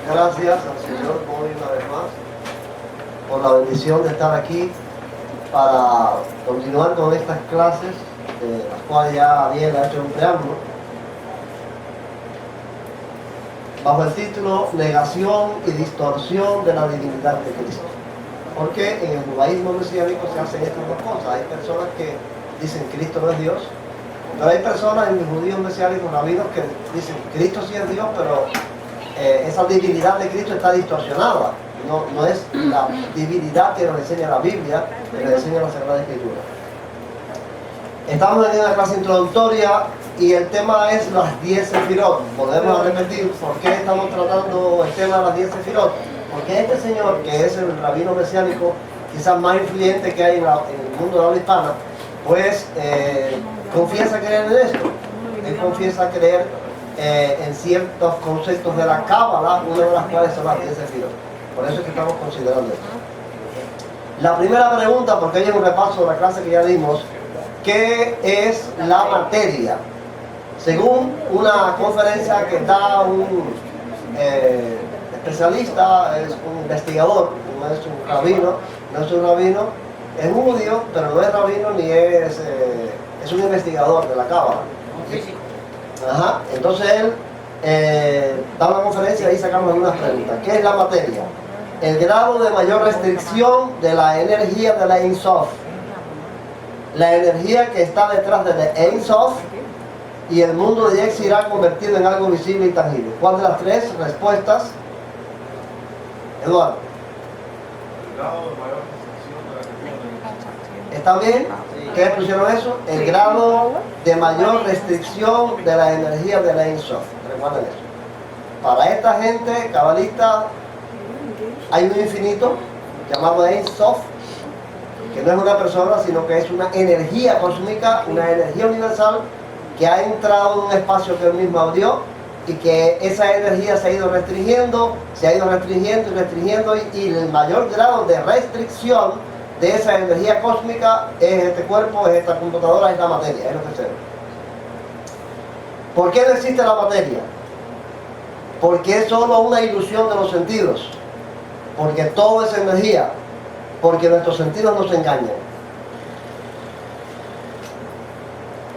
Gracias al Señor hoy una vez más por la bendición de estar aquí para continuar con estas clases, de las cuales ya Ariel ha hecho un preámbulo, bajo el título Negación y distorsión de la divinidad de Cristo. Porque en el judaísmo mesiánico se hacen estas dos cosas. Hay personas que dicen Cristo no es Dios, pero hay personas en el judío mesiánico, rabinos, que dicen Cristo sí es Dios, pero esa divinidad de Cristo está distorsionada. No es la divinidad que nos enseña la Biblia, que nos enseña la Sagrada Escritura. Estamos en una clase introductoria y el tema es las 10 sefirot. Podemos repetir por qué estamos tratando el tema de las 10 sefirot. Porque este señor, que es el rabino mesiánico quizás más influyente que hay en el mundo de habla hispana, pues confiesa creer en esto. Él confiesa creer en ciertos conceptos de la Cábala, una de las cuales son las 10 sefirot. Por eso es que estamos considerando esto. La primera pregunta, porque hoy es un repaso de la clase que ya dimos, ¿qué es la materia? Según una conferencia que da un especialista, es un investigador, no es un rabino, es judío, pero no es rabino ni es un investigador de la Cábala. Ajá. Entonces él da una conferencia y sacamos algunas preguntas. ¿Qué es la materia? El grado de mayor restricción de la energía de la Ein Sof. La energía que está detrás de la Ein Sof y el mundo de Yex irá convertido en algo visible y tangible. ¿Cuál de las tres respuestas? Eduardo. El grado de mayor restricción de la energía. ¿Está bien? ¿Qué pusieron eso? El grado de mayor restricción de la energía de la Ein Sof. Recuerden eso. Para esta gente cabalista hay un infinito llamado Ein Sof, que no es una persona, sino que es una energía cósmica, una energía universal que ha entrado en un espacio que él mismo abrió y que esa energía se ha ido restringiendo y el mayor grado de restricción de esa energía cósmica es este cuerpo, es esta computadora, es la materia, es lo que sea. ¿Por qué no existe la materia? Porque es solo una ilusión de los sentidos, porque todo es energía, porque nuestros sentidos nos engañan.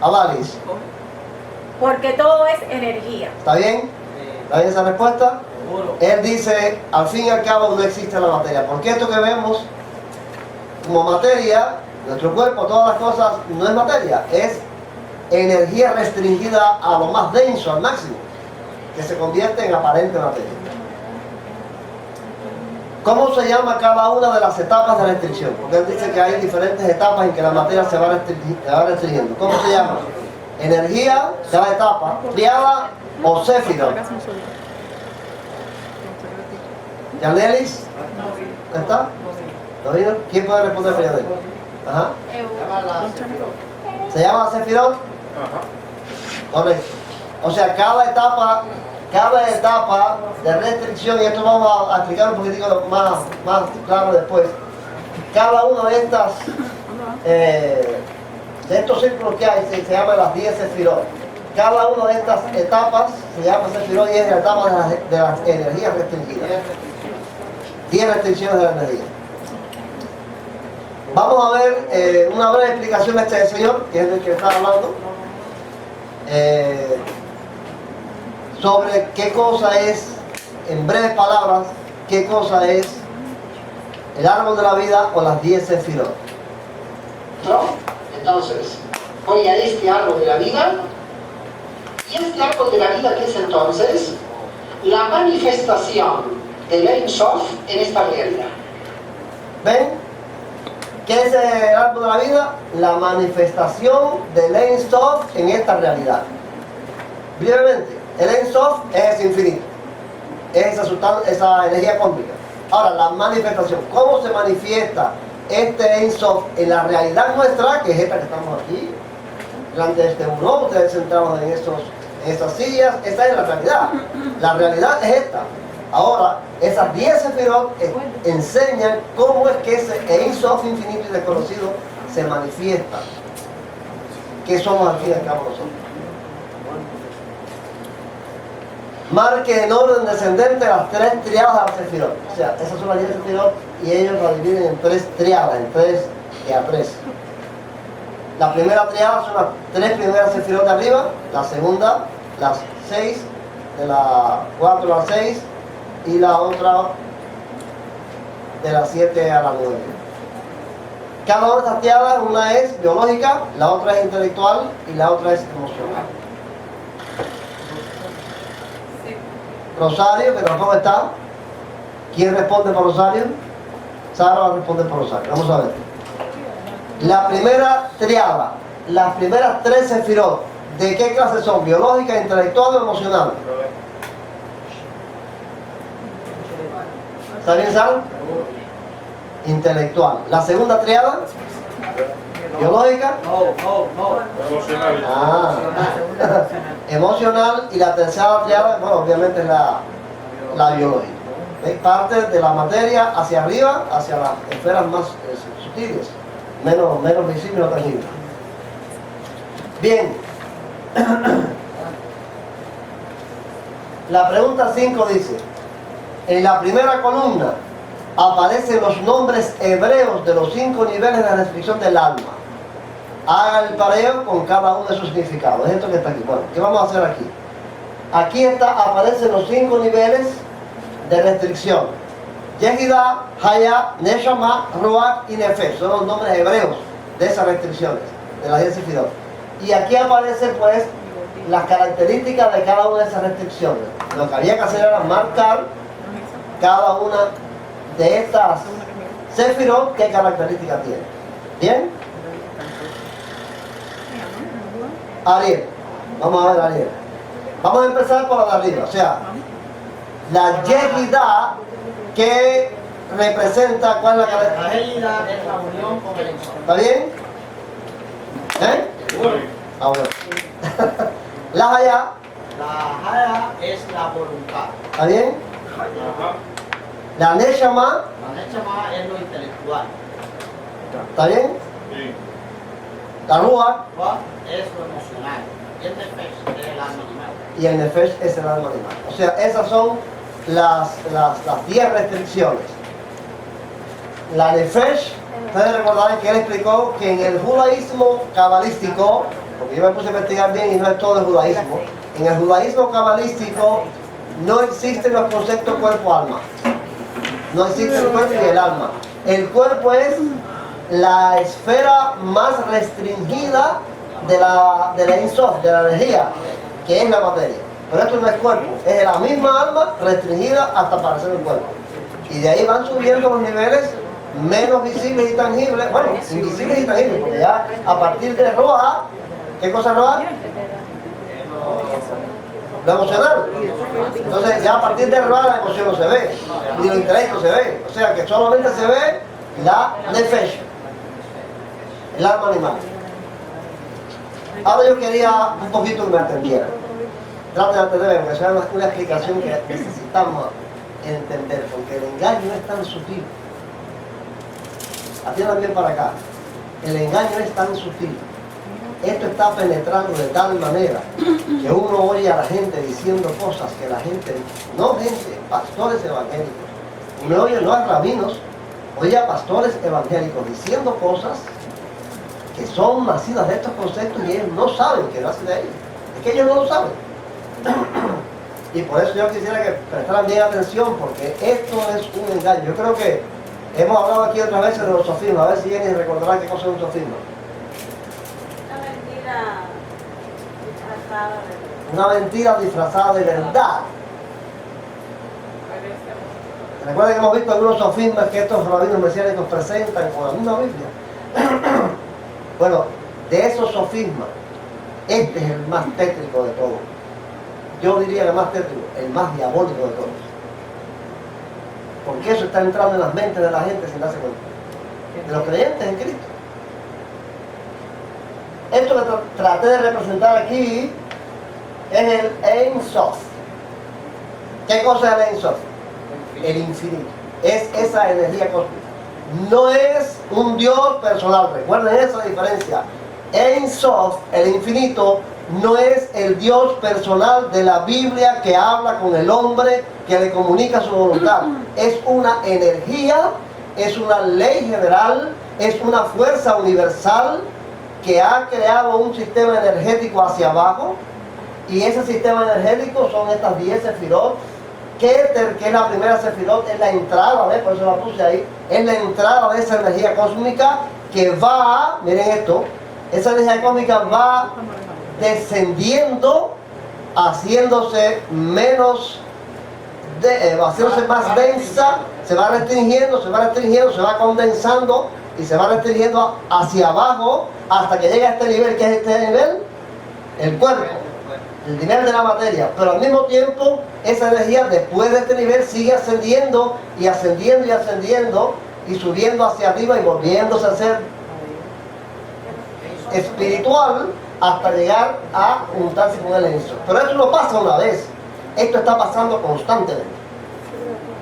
Avalis. Porque todo es energía. ¿Está bien? ¿Está bien esa respuesta? Él dice, al fin y al cabo no existe la materia. Porque esto que vemos como materia, nuestro cuerpo, todas las cosas, no es materia. Es energía restringida a lo más denso, al máximo, que se convierte en aparente materia. ¿Cómo se llama cada una de las etapas de restricción? Porque él dice que hay diferentes etapas en que la materia se va restringiendo. ¿Cómo se llama? Energía, cada etapa, triada o céfiro. ¿Yanelis? ¿Está? ¿Todavía? ¿Quién puede responder por Yanelis? Ajá. ¿Se llama céfiro? Correcto. O sea, cada etapa de restricción, y esto vamos a explicar un poquitico más claro después, cada una de estas de estos círculos que hay se llama las 10 sefirot. Cada una de estas etapas se llama sefirot y es la etapa de las energías restringidas. 10 restricciones de la energía. Vamos a ver una breve explicación de este señor, que es del que está hablando, sobre qué cosa es, en breves palabras, qué cosa es el árbol de la vida o las 10 sefirot. Entonces, voy a este árbol de la vida, y este árbol de la vida, ¿qué es entonces? La manifestación del Ein Sof en esta realidad. ¿Ven? ¿Qué es el árbol de la vida? La manifestación del Ein Sof en esta realidad. Brevemente, el Ein Sof es infinito, es esa energía cósmica. Ahora, la manifestación, ¿cómo se manifiesta este Ein Sof en la realidad nuestra, que es esta que estamos aquí, delante de este buró, ustedes sentados en esas sillas? Esta es la realidad. La realidad es esta. Ahora, esas 10 sefirot enseñan cómo es que ese Ein Sof infinito y desconocido se manifiesta. ¿Qué somos al fin y al cabo nosotros? marque en orden descendente las 3 triadas al Sefirot. O sea, esas son las 10 Sefirot y ellos la dividen en 3 triadas, en 3 y a 3. La primera triada son las 3 primeras Sefirot de arriba, la segunda, las 6, de la 4 a la 6, y la otra de las 7 a la 9. Cada una de estas triadas, una es biológica, la otra es intelectual y la otra es emocional. Rosario, que tampoco está. ¿Quién responde por Rosario? Sara va a responder por Rosario. Vamos a ver. La primera triada, las primeras 3 sefirot, ¿de qué clase son? ¿Biológica, intelectual o emocional? ¿Está bien, Sara? Intelectual. La segunda triada, biológica. Emocional. Ah, emocional. Y la tercera triada, bueno, obviamente es la biológica. Es parte de la materia hacia arriba, hacia las esferas más sutiles, menos visibles, no tangibles. Bien. La pregunta 5 dice, en la primera columna aparecen los nombres hebreos de los 5 niveles de restricción del alma. Haga el pareo con cada uno de sus significados. Es esto que está aquí. Bueno, ¿qué vamos a hacer aquí? Aquí aparecen los 5 niveles de restricción. Yehidah, Haya, Neshama, Ruach y Nefesh. Son los nombres hebreos de esas restricciones, de las 10 sefirot. Y aquí aparecen pues las características de cada una de esas restricciones. Lo que había que hacer era marcar cada una de estas sefirot qué características tiene. ¿Bien? Ariel. Vamos a ver Ariel. Vamos a empezar por la de arriba. O sea, la Yehidah que representa, ¿cuál es la característica? La Yehidah es la unión con el Ensof. ¿Está bien? ¿Eh? Ah, bueno. La Haya, La Haya es la voluntad. ¿está bien? Ajá. La Neshama, La Neshama es lo intelectual. ¿está bien? Sí. La Ruach Ruach es lo emocional. Y el Nefesh es el alma animal. y el Nefesh es el alma animal. O sea, esas son las 10 restricciones. La Nefesh, ustedes recordarán que él explicó que en el judaísmo cabalístico, porque yo me puse a investigar bien y no es todo el judaísmo, en el judaísmo cabalístico no existen los conceptos cuerpo-alma. No existe el cuerpo y el alma. El cuerpo es la esfera más restringida de la Ein Sof, de la energía, que es la materia. Pero esto no es cuerpo, es la misma alma restringida hasta parecer un cuerpo. Y de ahí van subiendo los niveles menos visibles y tangibles, bueno, invisibles y tangibles, porque ya a partir de Roa, ¿qué cosa es Roa? Lo emocional. Entonces ya a partir de Roa la emoción no se ve, ni lo intelecto se ve. O sea que solamente se ve la Nefesh, el alma animal. Ahora yo quería un poquito que me entendieran. Trate de entender, porque es una explicación que necesitamos entender, porque el engaño es tan sutil. Atiendan bien para acá. El engaño es tan sutil. Esto está penetrando de tal manera que uno oye a la gente diciendo cosas que la gente, no gente, pastores evangélicos, uno oye no a rabinos, oye a pastores evangélicos diciendo cosas que son nacidas de estos conceptos y ellos no saben que nace de ahí. Es que ellos no lo saben. Y por eso yo quisiera que prestaran bien atención, porque esto es un engaño. Yo creo que hemos hablado aquí otras veces de los sofismas, a ver si Jenny recordará qué cosa es un sofisma. Una mentira disfrazada de verdad. Recuerden que hemos visto algunos sofismas que estos rabinos mesiánicos presentan con la misma Biblia. Bueno, de esos sofismas, este es el más tétrico de todos. Yo diría el más tétrico, el más diabólico de todos. Porque eso está entrando en las mentes de la gente sin darse cuenta. De los creyentes en Cristo. Esto que traté de representar aquí es el Ein Sof. ¿Qué cosa es el Ein Sof? El infinito. Es esa energía cósmica. No es un Dios personal. Recuerden esa diferencia. Ein Sof, el infinito, no es el Dios personal de la Biblia que habla con el hombre, que le comunica su voluntad. Es una energía, es una ley general, es una fuerza universal que ha creado un sistema energético hacia abajo, y ese sistema energético son estas 10 sefirot. Keter, que es la primera sefirot, es la entrada, ¿ves? Por eso la puse ahí, es la entrada de esa energía cósmica que va, miren esto, esa energía cósmica va descendiendo, haciéndose menos, haciéndose más densa, se va restringiendo, se va condensando y se va restringiendo hacia abajo hasta que llega a este nivel. ¿Qué es este nivel? El cuerpo, el nivel de la materia. Pero al mismo tiempo, esa energía después de este nivel sigue ascendiendo y ascendiendo y ascendiendo y subiendo hacia arriba y volviéndose a ser espiritual hasta llegar a juntarse con el Enso. Pero esto no pasa una vez, esto está pasando constantemente.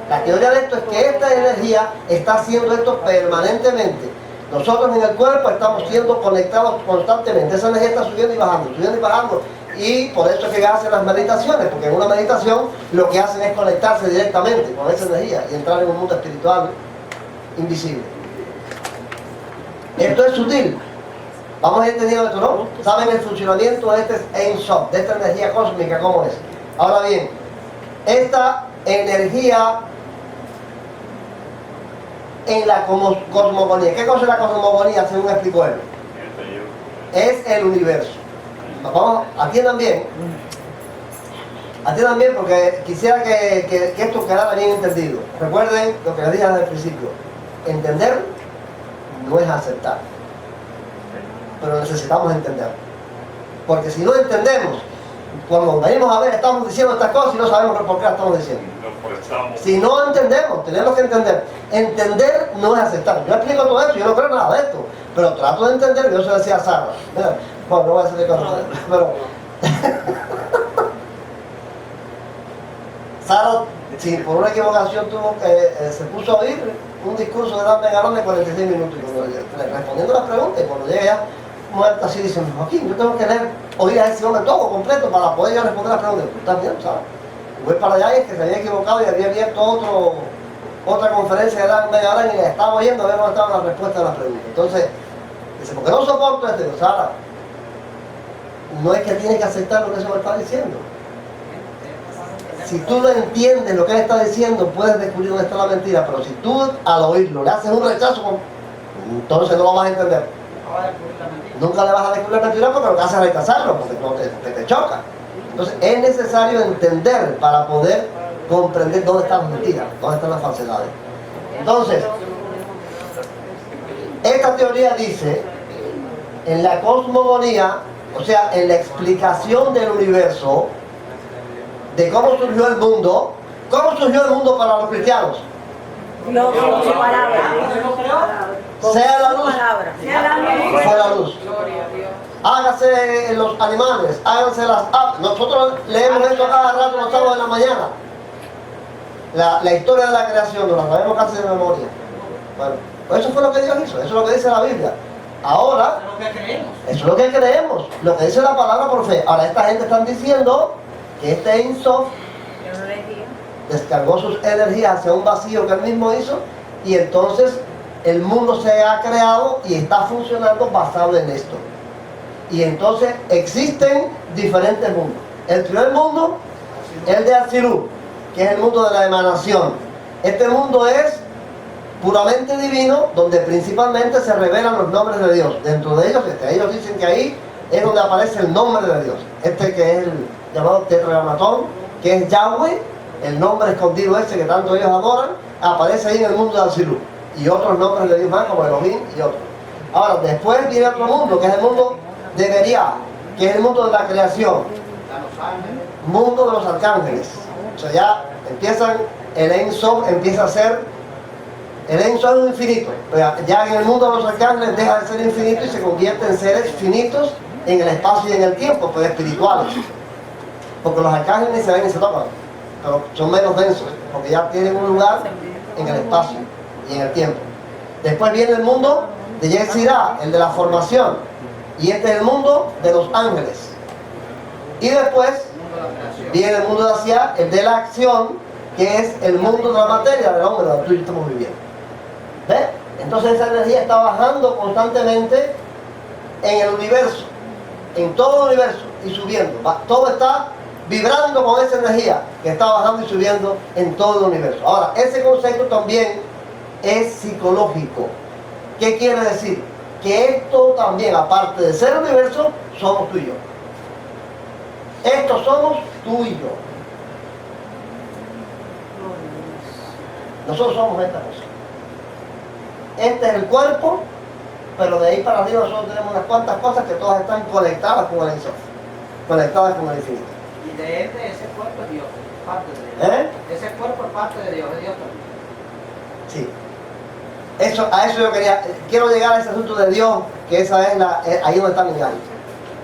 La teoría de esto es que esta energía está haciendo esto permanentemente. Nosotros en el cuerpo estamos siendo conectados constantemente. Esa energía está subiendo y bajando, subiendo y bajando. Y por eso es que hacen las meditaciones, porque en una meditación lo que hacen es conectarse directamente con esa energía y entrar en un mundo espiritual invisible. Esto es sutil. Vamos a ir entendiendo esto, ¿no? Saben el funcionamiento de este Ein Sof, de esta energía cósmica, cómo es. Ahora bien, esta energía en la cosmogonía. ¿Qué cosa es la cosmogonía, según explicó él? Es el universo. Vamos, atiendan bien porque quisiera que esto quedara bien entendido. Recuerden lo que les dije desde el principio: entender no es aceptar, pero necesitamos entender, porque si no entendemos, cuando venimos a ver, estamos diciendo estas cosas y no sabemos por qué las estamos diciendo. Si no entendemos, tenemos que entender. Entender no es aceptar. Yo explico todo esto, yo no creo nada de esto, pero trato de entender. Yo se lo decía a Sara. Mira, bueno, no voy a decirle cosas, pero Sara, si por una equivocación se puso a oír un discurso de Dan Megalón de 46 minutos, y respondiendo las preguntas, y cuando llega ya muerta así, dicen: Joaquín, yo tengo que oír a ese hombre todo completo para poder ya responder las preguntas. ¿Tú estás bien, sabes? Voy para allá y es que se había equivocado y había abierto otra conferencia de Dan Megalón y le estaba oyendo a ver dónde estaban las respuestas a las preguntas. Entonces, dice: ¿por qué no soporto esto? Digo: Sara, no es que tienes que aceptar lo que se me está diciendo. Si tú no entiendes lo que él está diciendo, puedes descubrir dónde está la mentira, pero si tú al oírlo le haces un rechazo, entonces no lo vas a entender. Nunca le vas a descubrir la mentira porque lo que hace es rechazarlo, porque te choca. Entonces es necesario entender para poder comprender dónde están las mentiras, dónde están las falsedades. Entonces, esta teoría dice, en la cosmogonía, o sea, en la explicación del universo, de cómo surgió el mundo. ¿Cómo surgió el mundo para los cristianos? Dios con su palabra. Sea la luz. Fue la luz. Gloria a Dios. Hágase los animales, háganse las aves. Nosotros leemos esto cada rato los sábados de la mañana. La historia de la creación, nos la sabemos casi de memoria. Bueno, pues eso fue lo que Dios hizo, eso es lo que dice la Biblia. Ahora, eso es lo que creemos, lo que dice la palabra por fe. Ahora esta gente está diciendo que este Ein Sof descargó sus energías hacia un vacío que él mismo hizo, y entonces el mundo se ha creado y está funcionando basado en esto. Y entonces existen diferentes mundos. El primer mundo, el de Atzilut, que es el mundo de la emanación. Este mundo es puramente divino, donde principalmente se revelan los nombres de Dios. Dentro de ellos, ellos dicen que ahí es donde aparece el nombre de Dios. Este que es el llamado Tetragrammatón, que es Yahweh, el nombre escondido ese que tanto ellos adoran, aparece ahí en el mundo de Atzilut. Y otros nombres de Dios más, como Elohim y otros. Ahora, después viene otro mundo, que es el mundo de Beriah, que es el mundo de la creación. Mundo de los arcángeles. O sea, ya empiezan, el Ein Sof empieza a ser, el Ein Sof es infinito. Ya en el mundo de los arcángeles deja de ser infinito y se convierte en seres finitos en el espacio y en el tiempo, pero espirituales. Porque los arcángeles ni se ven ni se tocan, pero son menos densos, porque ya tienen un lugar en el espacio y en el tiempo. Después viene el mundo de Yetzirah, el de la formación, y este es el mundo de los ángeles. Y después El mundo de la creación. viene el mundo de hacia, el de la acción, que es el mundo de la materia, del hombre, donde tú y yo estamos viviendo. ¿Ves? Entonces esa energía está bajando constantemente en el universo, en todo el universo, y subiendo. Todo está vibrando con esa energía que está bajando y subiendo en todo el universo. Ahora, ese concepto también es psicológico. ¿Qué quiere decir? Que esto también, aparte de ser el universo, somos tú y yo. Estos somos tú y yo. Nosotros somos esta cosa. Este es el cuerpo, pero de ahí para arriba nosotros tenemos unas cuantas cosas que todas están conectadas con el Ensof, conectadas con el infinito. Y de ese cuerpo es Dios, parte de Dios. Ese cuerpo es parte de Dios, es Dios también. Sí. A eso yo quiero llegar a ese asunto de Dios, que esa es ahí donde está mi engaño.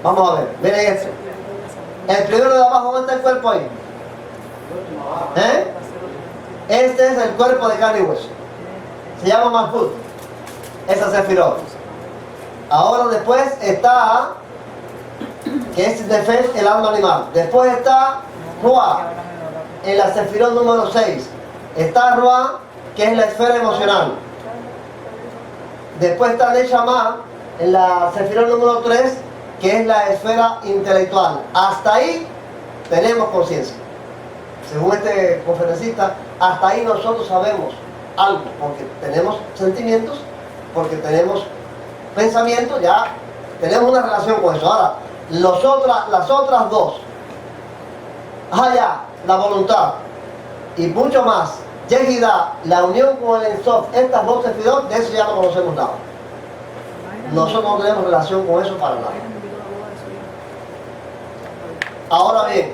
Vamos a ver, miren esto. El primero de abajo, ¿dónde está el cuerpo ahí? El último abajo. Este es el cuerpo de carne y hueso. Se llama Malkut. Esa es Sefirot. Ahora después está, que es Nefesh, el alma animal. Después está Ruach, en la Sefirot número 6. Está Ruach, que es la esfera emocional. Después está Neshama, en la Sefirot número 3, que es la esfera intelectual. Hasta ahí tenemos conciencia. Según este conferencista, hasta ahí nosotros sabemos algo, porque tenemos sentimientos, porque tenemos pensamientos, ya tenemos una relación con eso. Ahora, las otras dos, Haya, la voluntad, y mucho más, Yehida, la unión con el Ensof, estas dos Sefirot, de eso ya no conocemos nada. Nosotros no tenemos relación con eso para nada. Ahora bien,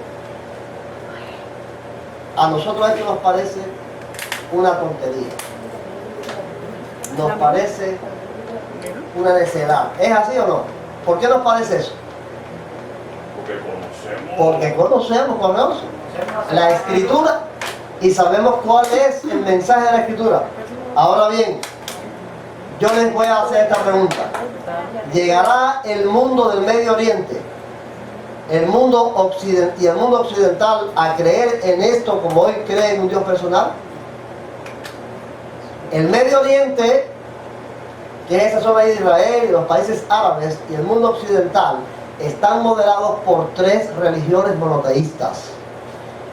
a nosotros esto nos parece una tontería. Nos parece una necedad. ¿Es así o no? ¿Por qué nos parece eso? Porque conocemos la escritura y sabemos cuál es el mensaje de la escritura. Ahora bien, yo les voy a hacer esta pregunta. ¿Llegará el mundo del Medio Oriente, el mundo occidental, a creer en esto como hoy cree en un Dios personal? El Medio Oriente, que es esa zona de Israel y los países árabes, y el mundo occidental, están moderados por tres religiones monoteístas.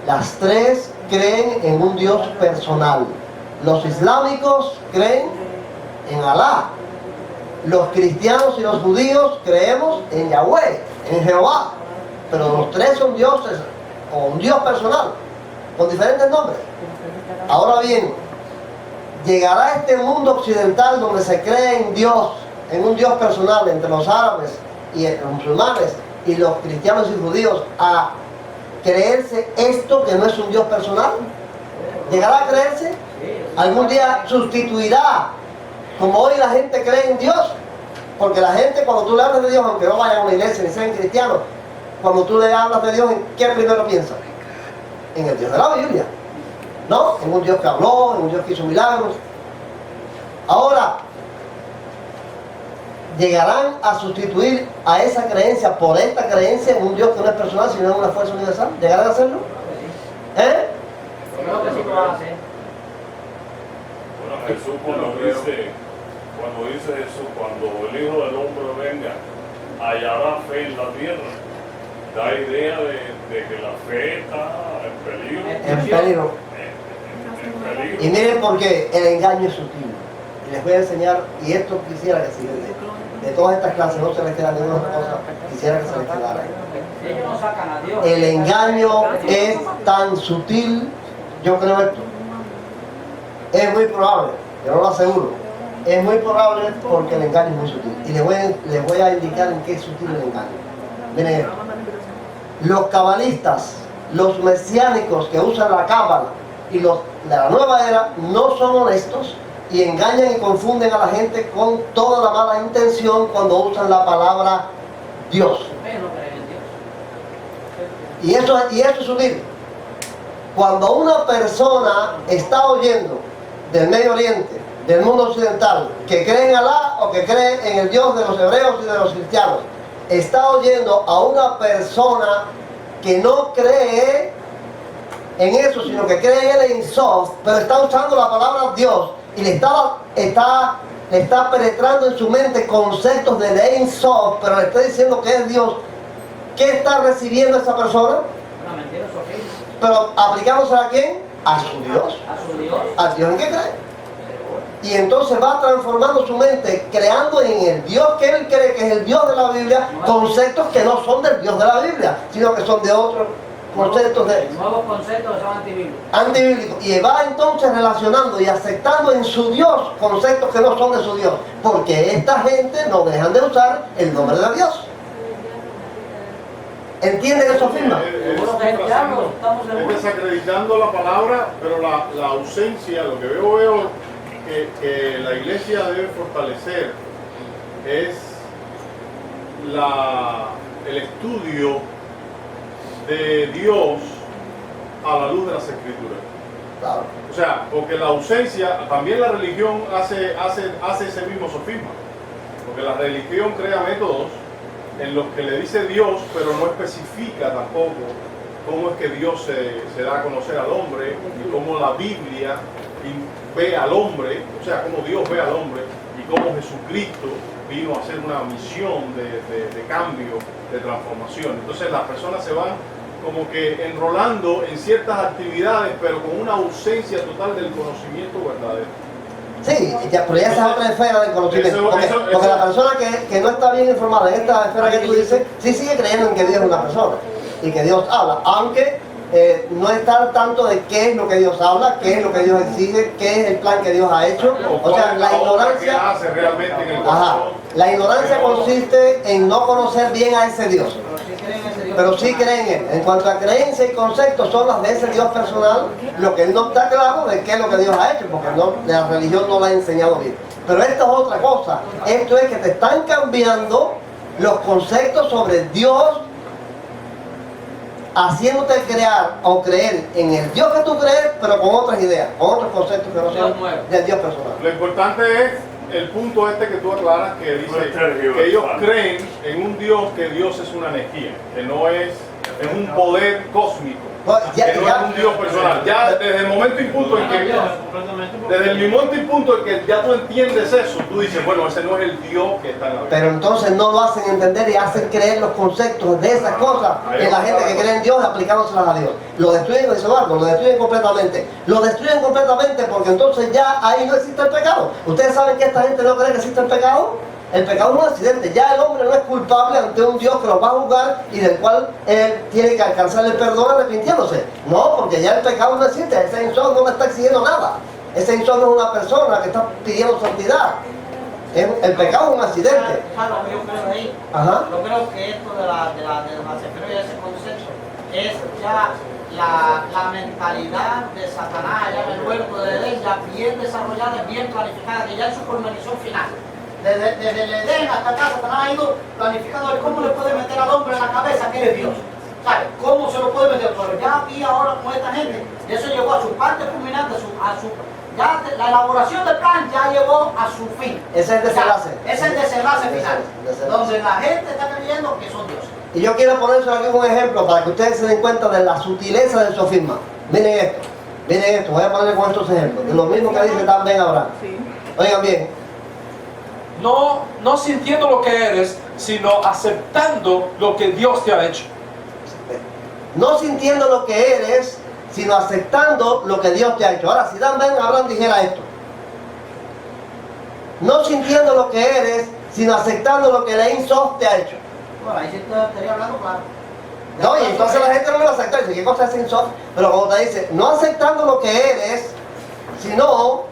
Las tres creen en un Dios personal. Los islámicos creen en Alá. Los cristianos y los judíos creemos en Yahweh, en Jehová. Pero los tres son dioses, o un Dios personal, con diferentes nombres. Ahora bien, llegará este mundo occidental donde se cree en Dios, en un Dios personal entre los árabes y los musulmanes y los cristianos y judíos, a creerse esto que no es un Dios personal. ¿Llegará a creerse? Algún día sustituirá, como hoy la gente cree en Dios, porque la gente, cuando tú le hablas de Dios, aunque no vayan a una iglesia ni sean cristianos, cuando tú le hablas de Dios, ¿en qué primero piensas? En el Dios de la Biblia, ¿no? En un Dios que habló, en un Dios que hizo milagros. Ahora, llegarán a sustituir a esa creencia por esta creencia en un Dios que no es personal, sino en una fuerza universal. ¿Llegarán a hacerlo? ¿Eh? Creo que sí lo van a hacer. Bueno, Jesús cuando dice Jesús, cuando el Hijo del Hombre venga, hallará fe en la tierra. Da idea de que la fe está en peligro. En peligro. En peligro. Y miren por qué el engaño es sutil. Y les voy a enseñar, y esto quisiera que de todas estas clases no se les queda ninguna otra cosa, quisiera que se les quedara. Ellos no sacan a Dios. El engaño es tan sutil, yo creo esto. Es muy probable, yo no lo aseguro. Es muy probable porque el engaño es muy sutil. Y les voy a indicar en qué es sutil el engaño. Miren esto. Los cabalistas, los mesiánicos que usan la cábala y los de la nueva era no son honestos y engañan y confunden a la gente con toda la mala intención cuando usan la palabra Dios. Ellos no creen en Dios. Y eso es sutil. Cuando una persona está oyendo del Medio Oriente, del mundo occidental, que cree en Alá o que cree en el Dios de los hebreos y de los cristianos, está oyendo a una persona que no cree en eso, sino que cree en el Ein Sof, pero está usando la palabra Dios y le está penetrando en su mente conceptos del Ein Sof, pero le está diciendo que es Dios. ¿Qué está recibiendo esa persona? Una mentira sofisma. Pero aplicándose a quién? A su Dios. A su Dios. ¿Al Dios en qué cree? Y entonces va transformando su mente, creando en el Dios que él cree que es el Dios de la Biblia, conceptos que no son del Dios de la Biblia, sino que son de otros conceptos Nuevos conceptos que son antibíblicos. antibíblicos. Y va entonces relacionando y aceptando en su Dios conceptos que no son de su Dios, porque esta gente no dejan de usar el nombre de Dios. ¿Entienden eso, afirma? Es desacreditando la palabra, pero la ausencia, lo que veo que la iglesia debe fortalecer es el estudio de Dios a la luz de las Escrituras. Claro. O sea, porque la ausencia, también la religión hace ese mismo sofisma, porque la religión crea métodos en los que le dice Dios, pero no especifica tampoco cómo es que Dios se da a conocer al hombre y cómo la Biblia ve al hombre, o sea, cómo Dios ve al hombre y cómo Jesucristo vino a hacer una misión de cambio, de transformación. Entonces las personas se van como que enrolando en ciertas actividades, pero con una ausencia total del conocimiento verdadero. Sí, pero ya esa es otra esfera del conocimiento. Porque la persona que no está bien informada en esta esfera que tú dices, sí sigue creyendo en que Dios es una persona y que Dios habla, aunque no está al tanto de qué es lo que Dios habla, qué es lo que Dios exige, qué es el plan que Dios ha hecho. O sea, la ignorancia, hace realmente en el corazón. la ignorancia consiste en no conocer bien a ese Dios. Pero sí creen en él. En cuanto a creencia y conceptos son las de ese Dios personal, lo que él no está claro de qué es lo que Dios ha hecho, porque la religión no lo ha enseñado bien. Pero esto es otra cosa. Esto es que te están cambiando los conceptos sobre Dios, haciéndote crear o creer en el Dios que tú crees, pero con otras ideas, con otros conceptos que no son del Dios personal. Lo importante es el punto que tú aclaras, que dice que ellos creen en un Dios, que Dios es una energía, que no es un poder cósmico, que no es un Dios personal. Ya desde el momento y punto en que ya tú entiendes eso, tú dices, bueno, ese no es el Dios que está en la Biblia. Pero entonces no lo hacen entender y hacen creer los conceptos de esas cosas en la gente que cree en Dios, aplicándoselas a Dios. Lo destruyen, dice Eduardo, lo destruyen completamente. Lo destruyen completamente porque entonces ya ahí no existe el pecado. ¿Ustedes saben que esta gente no cree que existe el pecado? El pecado es un accidente. Ya el hombre no es culpable ante un Dios que lo va a juzgar y del cual él tiene que alcanzar el perdón arrepintiéndose. No, porque ya el pecado no existe. Ese Ein Sof no le está exigiendo nada. Ese Ein Sof no es una persona que está pidiendo santidad. El pecado es un accidente. Yo creo ahí. Ajá. Yo creo que esto de la Sefer y ese concepto es ya la mentalidad de Satanás allá en el huerto de Edén, ya bien desarrollada, bien planificada, que ya en su culminación final. Desde el Edén hasta acá, Satanás ha ido planificando de cómo le puede meter al hombre en la cabeza que es Dios. ¿Sabe? ¿Cómo se lo puede meter? Pero ya aquí ahora con esta gente, y eso llegó a su parte culminante, ya la elaboración del plan ya llegó a su fin. Ese es el desenlace. Es el desenlace final, donde la gente está creyendo que son dioses. Y yo quiero ponerse aquí un ejemplo para que ustedes se den cuenta de la sutileza del sofisma. Miren esto, voy a ponerle con estos ejemplos. De lo mismo que dice también Abraham. Oigan bien. No sintiendo lo que eres, sino aceptando lo que Dios te ha hecho. No sintiendo lo que eres, sino aceptando lo que Dios te ha hecho. Ahora, si Abraham dijera esto. No sintiendo lo que eres, sino aceptando lo que el Ein Sof te ha hecho. Bueno, ahí sí estaría hablando claro. No, y entonces la gente no lo va a aceptar. Dice, ¿qué cosa es Ein Sof? Pero como te dice, no aceptando lo que eres, sino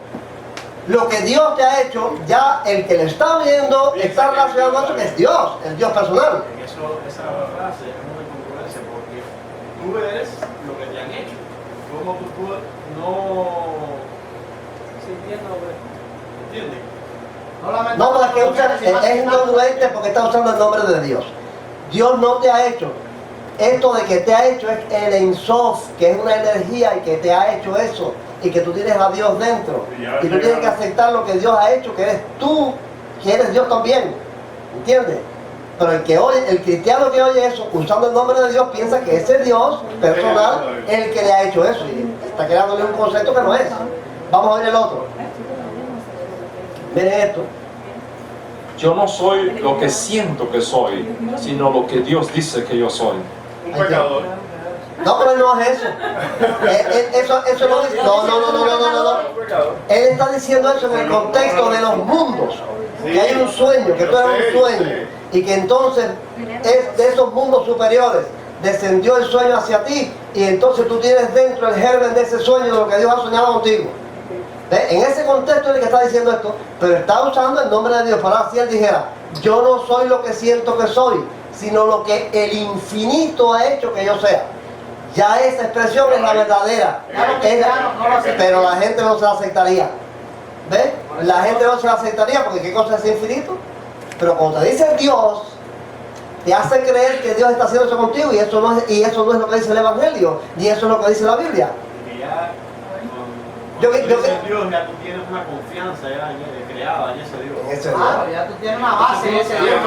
lo que Dios te ha hecho, ya el que lo está viendo está relacionado con eso que es Dios, el Dios personal. Esa frase es una incongruencia porque tú eres lo que te han hecho. ¿Cómo tú puedes ¿entiendes? No, porque es incongruente porque está usando el nombre de Dios. Dios no te ha hecho. Esto de que te ha hecho es el Ein Sof, que es una energía y que te ha hecho eso. Y que tú tienes a Dios dentro. Y tú tienes que aceptar lo que Dios ha hecho, que eres tú, que eres Dios también. ¿Entiendes? Pero el cristiano que oye eso, usando el nombre de Dios, piensa que ese Dios personal es el que le ha hecho eso. Y está creándole un concepto que no es. Vamos a ver el otro. Miren esto. Yo no soy lo que siento que soy, sino lo que Dios dice que yo soy. Un pecador. No, pero no es eso. Eso no dice. No. Un pecador. Él está diciendo eso en el contexto de los mundos. Que hay un sueño, que tú eres un sueño. Y que entonces de esos mundos superiores descendió el sueño hacia ti. Y entonces tú tienes dentro el germen de ese sueño, de lo que Dios ha soñado contigo. En ese contexto es el que está diciendo esto, pero está usando el nombre de Dios para así él dijera, yo no soy lo que siento que soy, sino lo que el infinito ha hecho que yo sea. Ya esa expresión es la verdadera, pero la gente no se la aceptaría. ¿Ves? La gente no se la aceptaría porque ¿qué cosa es infinito? Pero cuando te dice Dios, te hace creer que Dios está haciendo eso contigo y eso no es lo que dice el Evangelio, ni eso es lo que dice la Biblia. Que ya, Yo con que- Dios, ya tú tienes una confianza ya creada en ese Dios. En ese Dios. Claro, ya tú tienes una base en ese Sí, Dios.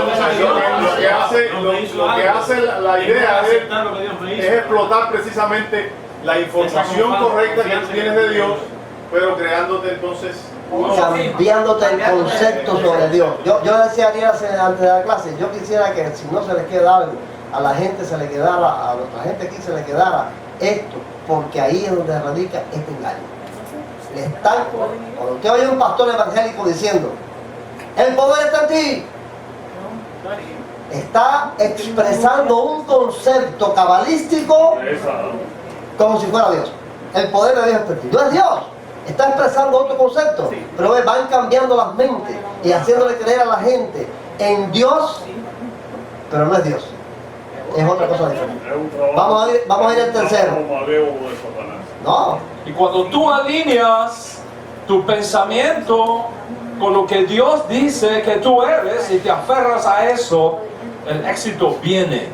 lo que hace la idea es aceptar lo que Dios me hizo. es explotar precisamente la información correcta que tú tienes de Dios, pero creándote entonces Cambiándote el concepto sobre Dios. Yo decía ayer antes de la clase, yo quisiera que si no se les queda algo, a la gente se le quedara, a nuestra gente aquí se le quedara esto, porque ahí es donde radica este engaño. Le están, cuando usted oye a un pastor evangélico diciendo, el poder está en ti, está expresando un concepto cabalístico Esa. como si fuera Dios. El poder de Dios está en ti. No es Dios. Está expresando otro concepto, pero van cambiando las mentes y haciéndole creer a la gente en Dios, pero no es Dios. Es otra cosa diferente. Es un trabajo. Vamos a ir al tercero. Un trabajo malévolo de Satanás. No, Y cuando tú alineas tu pensamiento con lo que Dios dice que tú eres y te aferras a eso, el éxito viene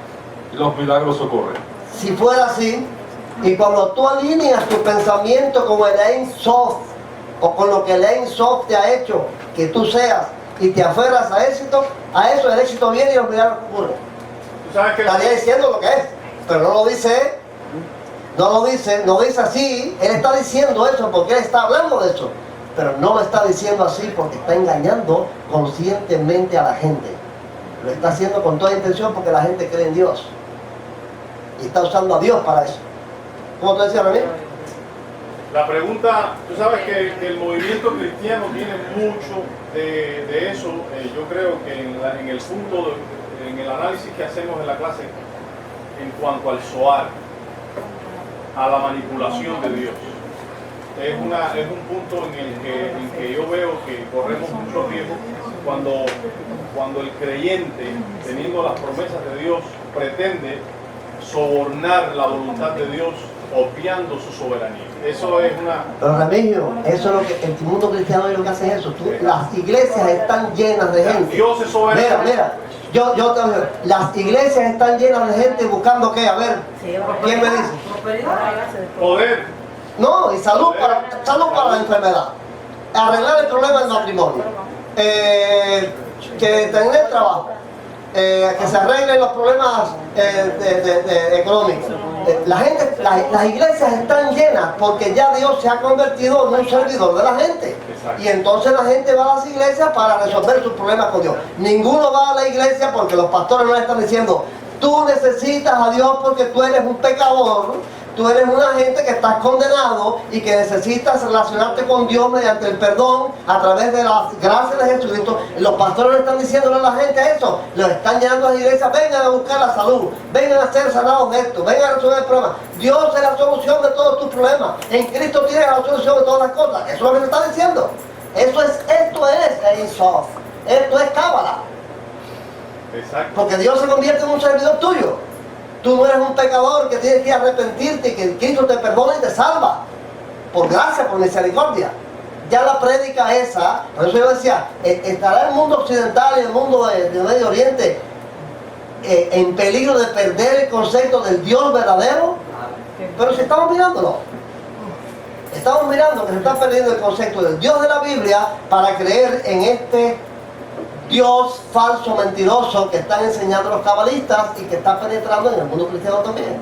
y los milagros ocurren. si fuera así, y cuando tú alineas tu pensamiento con el Ein Sof, o con lo que el Ein Sof te ha hecho que tú seas, y te aferras a eso el éxito viene y los milagros ocurren. tú sabes que Estaría diciendo lo que es, pero no lo dice, no dice así. Él está diciendo eso porque él está hablando de eso, pero no lo está diciendo así porque está engañando conscientemente a la gente. Lo está haciendo con toda intención porque la gente cree en Dios y está usando a Dios para eso. ¿Cómo te decía, Ramiro? la pregunta, tú sabes que el movimiento cristiano tiene mucho de eso. Yo creo que en el punto, en el análisis que hacemos en la clase, en cuanto al Zohar, a la manipulación de Dios, es un punto en el que yo veo que corremos mucho riesgo cuando el creyente, teniendo las promesas de Dios, pretende sobornar la voluntad de Dios, obviando su soberanía. Eso es una... Pero Remigio, eso es lo que el mundo cristiano es lo que hace eso. Las iglesias están llenas de gente. Dios es soberano. Mira, yo te digo, las iglesias están llenas de gente buscando qué, a ver, ¿quién me dice? Poder. No, y salud para la enfermedad, arreglar el problema del matrimonio, que tener trabajo, que se arreglen los problemas económicos. Las iglesias están llenas porque ya Dios se ha convertido en un servidor de la gente. Exacto. Y entonces la gente va a las iglesias para resolver sus problemas con Dios. Ninguno va a la iglesia porque los pastores no le están diciendo, tú necesitas a Dios porque tú eres un pecador. Tú eres una gente que estás condenado y que necesitas relacionarte con Dios mediante el perdón a través de las gracias de Jesucristo. Los pastores no están diciéndole a la gente eso, los están llenando a las iglesias, vengan a buscar la salud, vengan a ser sanados de esto, vengan a resolver el problema. Dios es la solución de todos tus problemas. En Cristo tienes la solución de todas las cosas. Eso es lo que se está diciendo. Esto es Ein Sof. Esto es Cábala. Exacto. Porque Dios se convierte en un servidor tuyo. Tú no eres un pecador que tienes que arrepentirte y que Cristo te perdona y te salva. Por gracia, por misericordia. Ya la prédica esa, por eso yo decía, estará el mundo occidental y el mundo de Medio Oriente en peligro de perder el concepto del Dios verdadero. Pero si estamos mirándolo. Estamos mirando que se está perdiendo el concepto del Dios de la Biblia para creer en este Dios falso, mentiroso, que están enseñando los cabalistas y que está penetrando en el mundo cristiano también.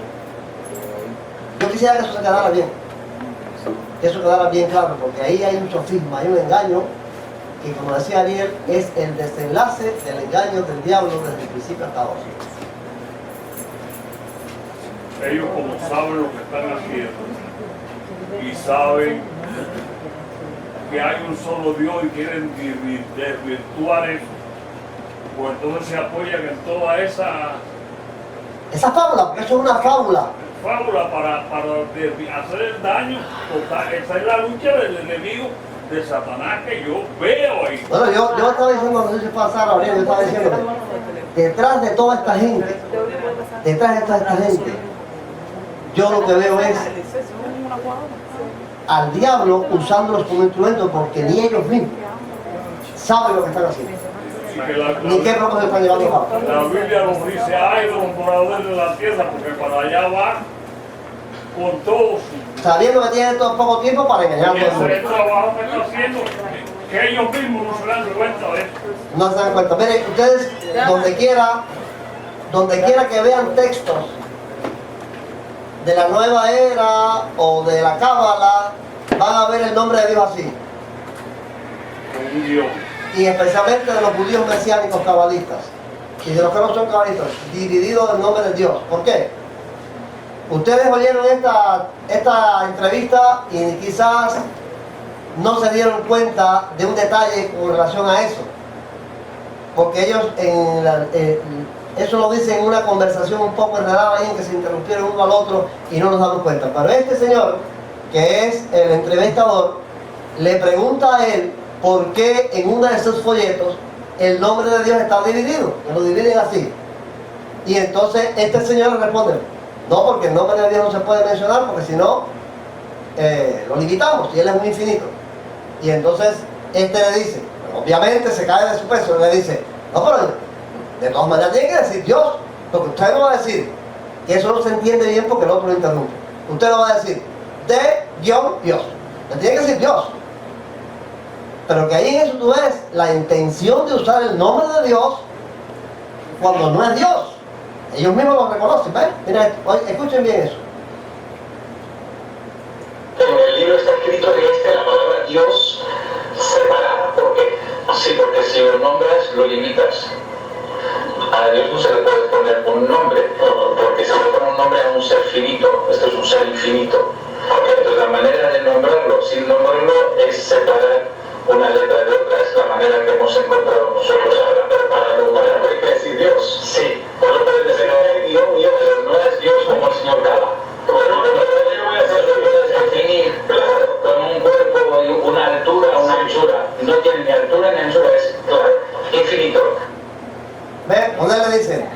Yo quisiera que eso se quedara bien. Que eso quedara bien claro, porque ahí hay un sofisma, hay un engaño, que como decía Ariel, es el desenlace del engaño del diablo desde el principio hasta ahora. Ellos como saben lo que están haciendo y saben que hay un solo Dios y quieren desvirtuar eso, pues entonces se apoyan en toda esa fábula, porque eso es una fábula. fábula para hacer el daño total. Esa es la lucha del enemigo de Satanás que yo veo ahí. Bueno, yo estaba diciendo, no sé si fue a Sara, Ariel, yo estaba diciendo, detrás de toda esta gente, yo lo que veo es al diablo usándolos como instrumento, porque ni ellos mismos saben lo que están haciendo, ni qué propósito están llevando a cabo. La Biblia nos dice, ay de los moradores de la tierra, porque para allá van con todos. Sabiendo que tienen todo poco tiempo para engañar a todo el mundo. Ese trabajo que está haciendo, que ellos mismos no se dan cuenta de eso. No se dan cuenta. Miren, ustedes, donde quiera que vean textos de la nueva era o de la cábala, van a ver el nombre de Dios así. Con un Dios. Y especialmente de los judíos mesiánicos cabalistas. Y de los que no son cabalistas, divididos del nombre de Dios. ¿Por qué? Ustedes oyeron esta entrevista y quizás no se dieron cuenta de un detalle con relación a eso. Porque ellos eso lo dicen en una conversación un poco enredada ahí, en que se interrumpieron uno al otro y no nos damos cuenta. Pero este señor, que es el entrevistador, le pregunta a él por qué en uno de esos folletos el nombre de Dios está dividido, que lo dividen así. Y entonces este señor le responde, no, porque el nombre de Dios no se puede mencionar, porque si no, lo limitamos, y Él es un infinito. Y entonces este le dice, obviamente se cae de su peso, y le dice, no, pero de todas maneras tiene que decir Dios, porque usted no va a decir que eso no se entiende bien porque el otro lo interrumpe. Usted no va a decir Dios, le tiene que decir Dios. Pero que ahí en eso tú ves la intención de usar el nombre de Dios cuando no es Dios. Ellos mismos lo reconocen, ¿ves? Mira, escuchen bien eso. En el libro está escrito que la palabra Dios separada. ¿Por qué? Sí, porque si lo nombras, lo limitas. A Dios no se le puede poner un nombre, porque si le pone un nombre a un ser finito, esto es un ser infinito. Entonces la manera de nombrarlo, sin nombrarlo, es separar una letra de otra. Es la manera que hemos encontrado nosotros ahora. Pero para nombrarlo hay que decir Dios. Sí, por lo puedes decir Dios, pero no es Dios como el señor Gala. Yo voy a definir con un cuerpo y una altura, una anchura. No tiene ni altura ni anchura, es infinito. ¿Ves? Donde le dice,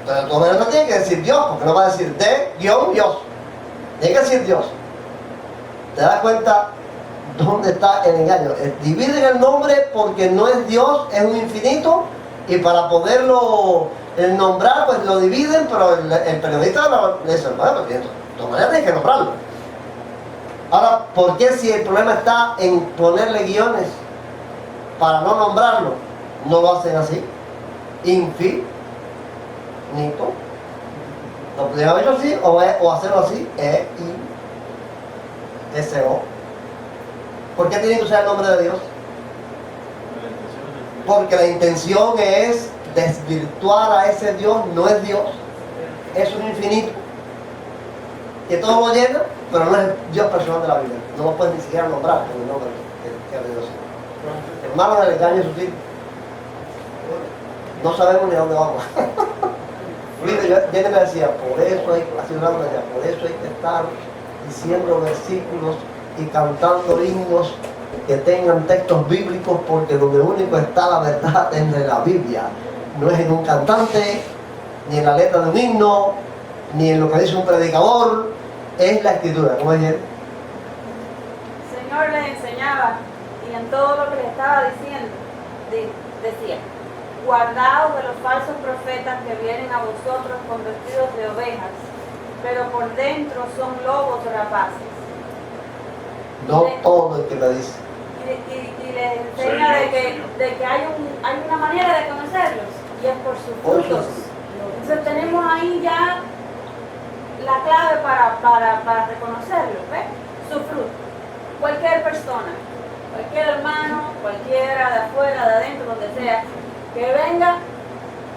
no tiene que decir Dios, porque no va a decir Dios. Tiene que decir Dios. ¿Te das cuenta dónde está el engaño? Dividen el nombre porque no es Dios, es un infinito, y para poderlo nombrar, pues lo dividen, pero el periodista le dice, bueno, de todas maneras tienes que nombrarlo. Ahora, ¿por qué si el problema está en ponerle guiones para no nombrarlo, no lo hacen así? Infinito. Lo podrían haber hecho así o hacerlo así, S-O. ¿Por qué tienen que usar el nombre de Dios? Porque la intención es desvirtuar a ese Dios, no es Dios, es un infinito que todo lo llena, pero no es el Dios personal de la Biblia. No lo pueden ni siquiera nombrar con el nombre que es de Dios. Hermanos, el engaño es sutil. No sabemos ni a dónde vamos. Jenny me decía, por eso hay que estar diciendo versículos y cantando himnos que tengan textos bíblicos, porque donde único está la verdad es en la Biblia. No es en un cantante, ni en la letra de un himno, ni en lo que dice un predicador, es la escritura. ¿Cómo es, Jenny? El Señor les enseñaba, y en todo lo que les estaba diciendo, decía, guardaos de los falsos profetas que vienen a vosotros con vestidos de ovejas, pero por dentro son lobos rapaces. No todo el que me dice. Y les enseña de que hay un hay una manera de conocerlos y es por sus frutos. Entonces tenemos ahí ya la clave para reconocerlos, ¿ves? Su fruto. Cualquier persona, cualquier hermano, cualquiera de afuera, de adentro, donde sea, que venga,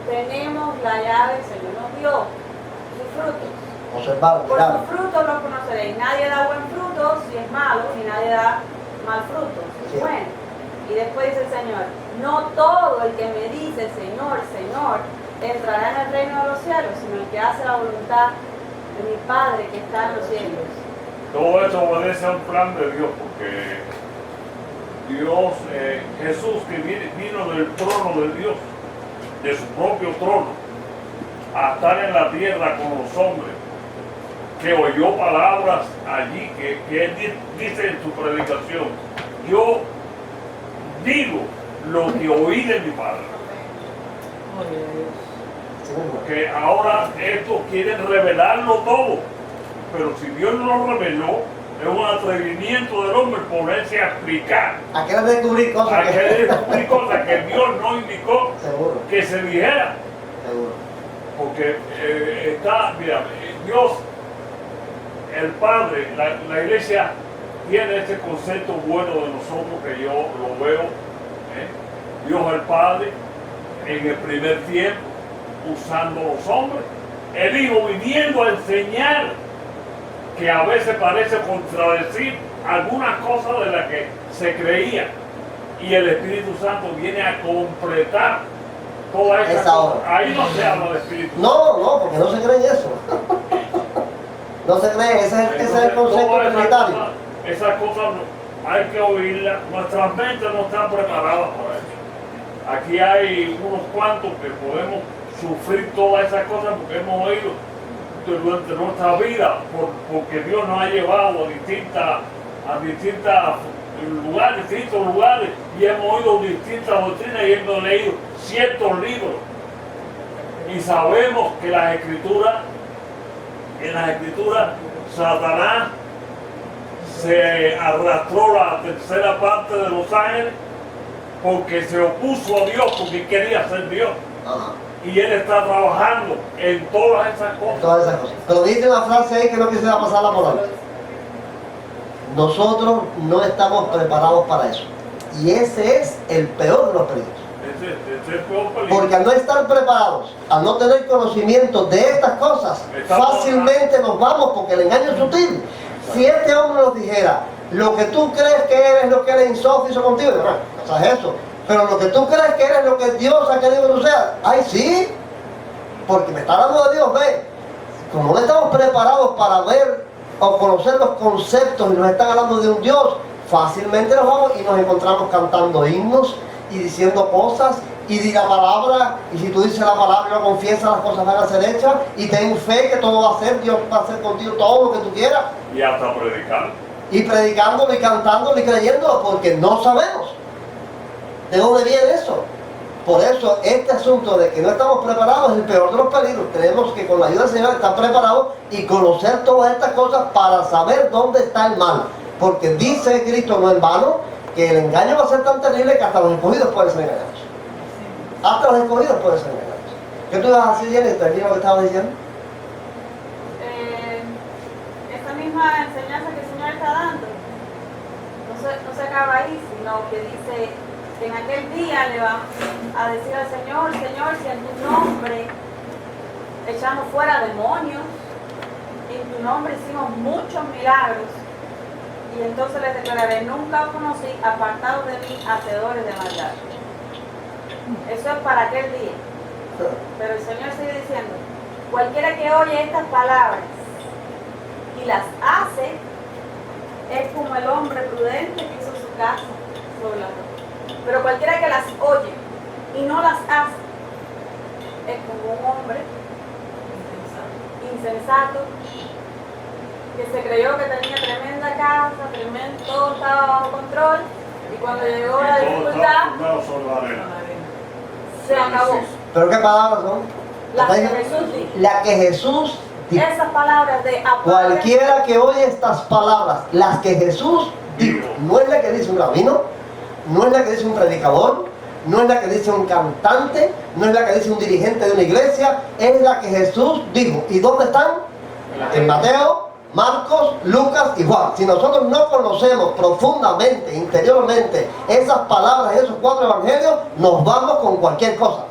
tenemos la llave, el Señor nos dio sus frutos. Observar, Por mirar. sus frutos los conoceréis. Nadie da buen fruto si es malo, y nadie da mal fruto si es bueno. Y después dice el Señor, no todo el que me dice Señor, Señor, entrará en el reino de los cielos, sino el que hace la voluntad de mi Padre que está en los cielos. Todo eso obedece a un plan de Dios, porque Dios, Jesús que vino del trono de Dios, de su propio trono, a estar en la tierra con los hombres, que oyó palabras allí, que él dice en su predicación, yo digo lo que oí de mi Padre. Que ahora estos quieren revelarlo todo, pero si Dios no lo reveló, es un atrevimiento del hombre ponerse a explicar, ¿A qué descubrir cosas? a querer descubrir cosas que Dios no indicó Seguro, que se dijera. seguro. Porque mira, Dios, el Padre, la iglesia tiene este concepto bueno de nosotros que yo lo veo. Dios el Padre en el primer tiempo usando los hombres, el Hijo viniendo a enseñar, que a veces parece contradecir algunas cosas de las que se creía, y el Espíritu Santo viene a completar toda esa obra. Ahí no se habla de Espíritu. No, porque no se cree en eso. No se cree, ese es el concepto Todas trinitario. esas cosas hay que oírlas, nuestras mentes no están preparadas para eso. Aquí hay unos cuantos que podemos sufrir todas esas cosas porque hemos oído durante nuestra vida, porque Dios nos ha llevado a distintos lugares, y hemos oído distintas doctrinas y hemos leído ciertos libros, y sabemos que en las escrituras Satanás se arrastró la tercera parte de los ángeles porque se opuso a Dios, porque quería ser Dios. Ajá. Y Él está trabajando en todas esas cosas. Todas esas cosas. Pero dice una frase ahí que no quisiera pasarla por alto. Nosotros no estamos preparados para eso. Y ese es el peor de los peligros. Ese es el peor peligro. Porque al no estar preparados, al no tener conocimiento de estas cosas, fácilmente nos vamos, porque el engaño es sutil. Si este hombre nos dijera, lo que tú crees que eres, lo que eres Insof hizo contigo, bueno, no sabes eso. Pero lo que tú crees que eres, lo que Dios ha querido que tú seas, ay sí, porque me está hablando de Dios, ve. Como no estamos preparados para ver o conocer los conceptos y nos están hablando de un Dios, fácilmente nos vamos y nos encontramos cantando himnos y diciendo cosas y di la palabra, y si tú dices la palabra y lo confiesas, las cosas van a ser hechas, y ten fe que todo va a ser, Dios va a hacer contigo todo lo que tú quieras. Y hasta predicar. Y predicándolo y cantándolo y creyéndolo, porque no sabemos de dónde viene eso. Por eso este asunto de que no estamos preparados es el peor de los peligros. Tenemos que con la ayuda del Señor estar preparados y conocer todas estas cosas para saber dónde está el mal. Porque dice Cristo no en vano que el engaño va a ser tan terrible que hasta los escogidos pueden ser engañados. Hasta los escogidos pueden ser engañados. ¿Qué tú ibas a decir, Jenny? ¿Termina lo que estabas diciendo? Esta misma enseñanza que el Señor está dando no se acaba ahí, sino que dice que en aquel día le va a decir al Señor, Señor, si en tu nombre echamos fuera demonios, en tu nombre hicimos muchos milagros, y entonces les declararé, nunca os conocí, apartados de mí, hacedores de maldad. Eso es para aquel día. Pero el Señor sigue diciendo, cualquiera que oye estas palabras y las hace, es como el hombre prudente que hizo su casa sobre la roca. Pero cualquiera que las oye y no las hace, es como un hombre insensato que se creyó que tenía tremenda casa, todo estaba bajo control, y cuando llegó la dificultad, se acabó. ¿Pero qué palabras son? Las que Jesús dijo. La que Jesús dijo. Esas palabras de apague. Cualquiera que oye estas palabras, las que Jesús dijo, no es la que dice un rabino, no es la que dice un predicador, no es la que dice un cantante, no es la que dice un dirigente de una iglesia, es la que Jesús dijo. ¿Y dónde están? En Mateo, Marcos, Lucas y Juan. Si nosotros no conocemos profundamente, interiormente, esas palabras en esos 4 evangelios, nos vamos con cualquier cosa.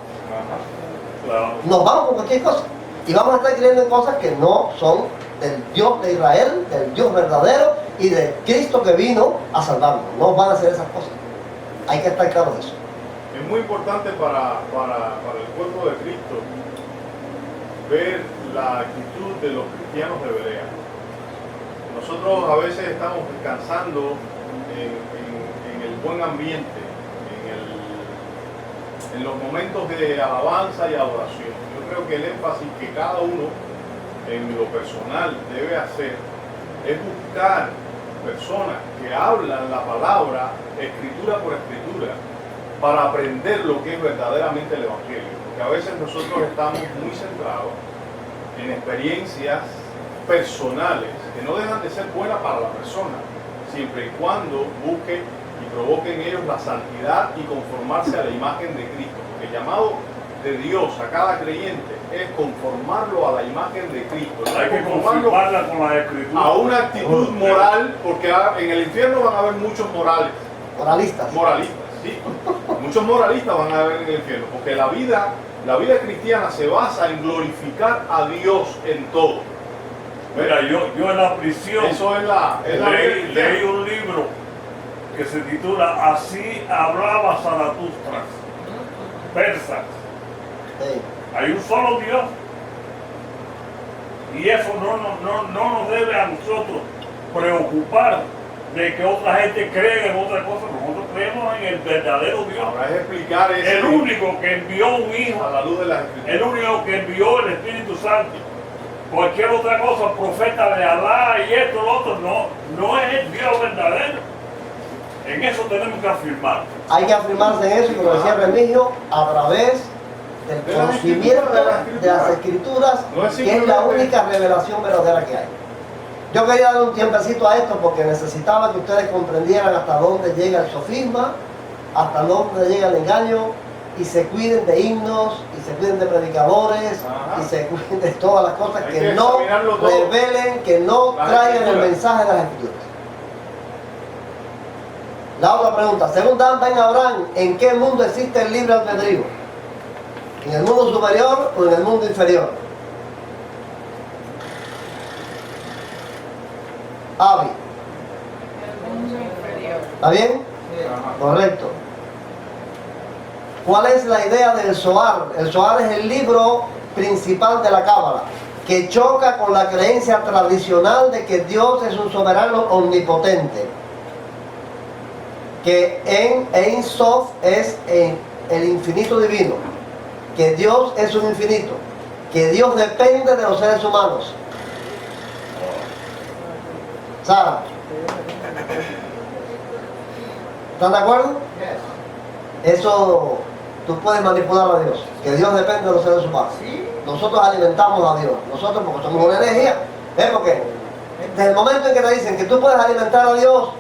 Claro. Nos vamos con cualquier cosa. Y vamos a estar creyendo en cosas que no son del Dios de Israel, del Dios verdadero y de Cristo que vino a salvarnos. No van a hacer esas cosas. Hay que estar claros de eso. Es muy importante para el cuerpo de Cristo ver la actitud de los cristianos de Berea. Nosotros a veces estamos descansando en el buen ambiente, en los momentos de alabanza y adoración. Yo creo que el énfasis que cada uno en lo personal debe hacer es buscar personas que hablan la palabra escritura por escritura para aprender lo que es verdaderamente el Evangelio. Porque a veces nosotros estamos muy centrados en experiencias personales que no dejan de ser buenas para la persona, siempre y cuando busque y provoque en ellos la santidad y conformarse a la imagen de Cristo. Porque el llamado de Dios a cada creyente es conformarlo a la imagen de Cristo. Hay que conformarla con la escritura. A una actitud moral, porque en el infierno van a haber muchos Moralistas. moralistas, sí. Muchos moralistas van a haber en el infierno, porque la vida cristiana se basa en glorificar a Dios en todo. Mira, yo en la prisión Eso es la leí un libro que se titula Así hablaba Zaratustra, persas. Sí. Hay un solo Dios. Y eso no nos debe a nosotros preocupar de que otra gente cree en otra cosa. Nosotros creemos en el verdadero Dios. Ahora es explicar eso El único que envió un hijo, a la luz de las escrituras. el único que envió el Espíritu Santo. Cualquier otra cosa, profeta de Alá y esto, lo otro, no es el Dios verdadero. En eso tenemos que afirmar. Hay que afirmarse en eso, y como decía Remigio, a través del conocimiento de las Escrituras, que es la única revelación verdadera que hay. Yo quería dar un tiempecito a esto porque necesitaba que ustedes comprendieran hasta dónde llega el sofisma, hasta dónde llega el engaño, y se cuiden de himnos, y se cuiden de predicadores, y se cuiden de todas las cosas Hay que que no examinarlo todo. revelen, que no Las traigan el Escrituras. mensaje de las Escrituras. La otra pregunta, según Dan Ben Abraham, ¿en qué mundo existe el libre albedrío? ¿En el mundo superior o en el mundo inferior? Avi, ¿está bien? Correcto. ¿Cuál es la idea del Zohar? El Zohar es el libro principal de la Cábala, que choca con la creencia tradicional de que Dios es un soberano omnipotente, que en Ein Sof es el infinito divino, que Dios es un infinito, que Dios depende de los seres humanos. Sara, ¿están de acuerdo? Eso tú puedes manipular a Dios, que Dios depende de los seres humanos. Nosotros alimentamos a Dios, nosotros porque somos una energía. Porque desde el momento en que te dicen que tú puedes alimentar a Dios,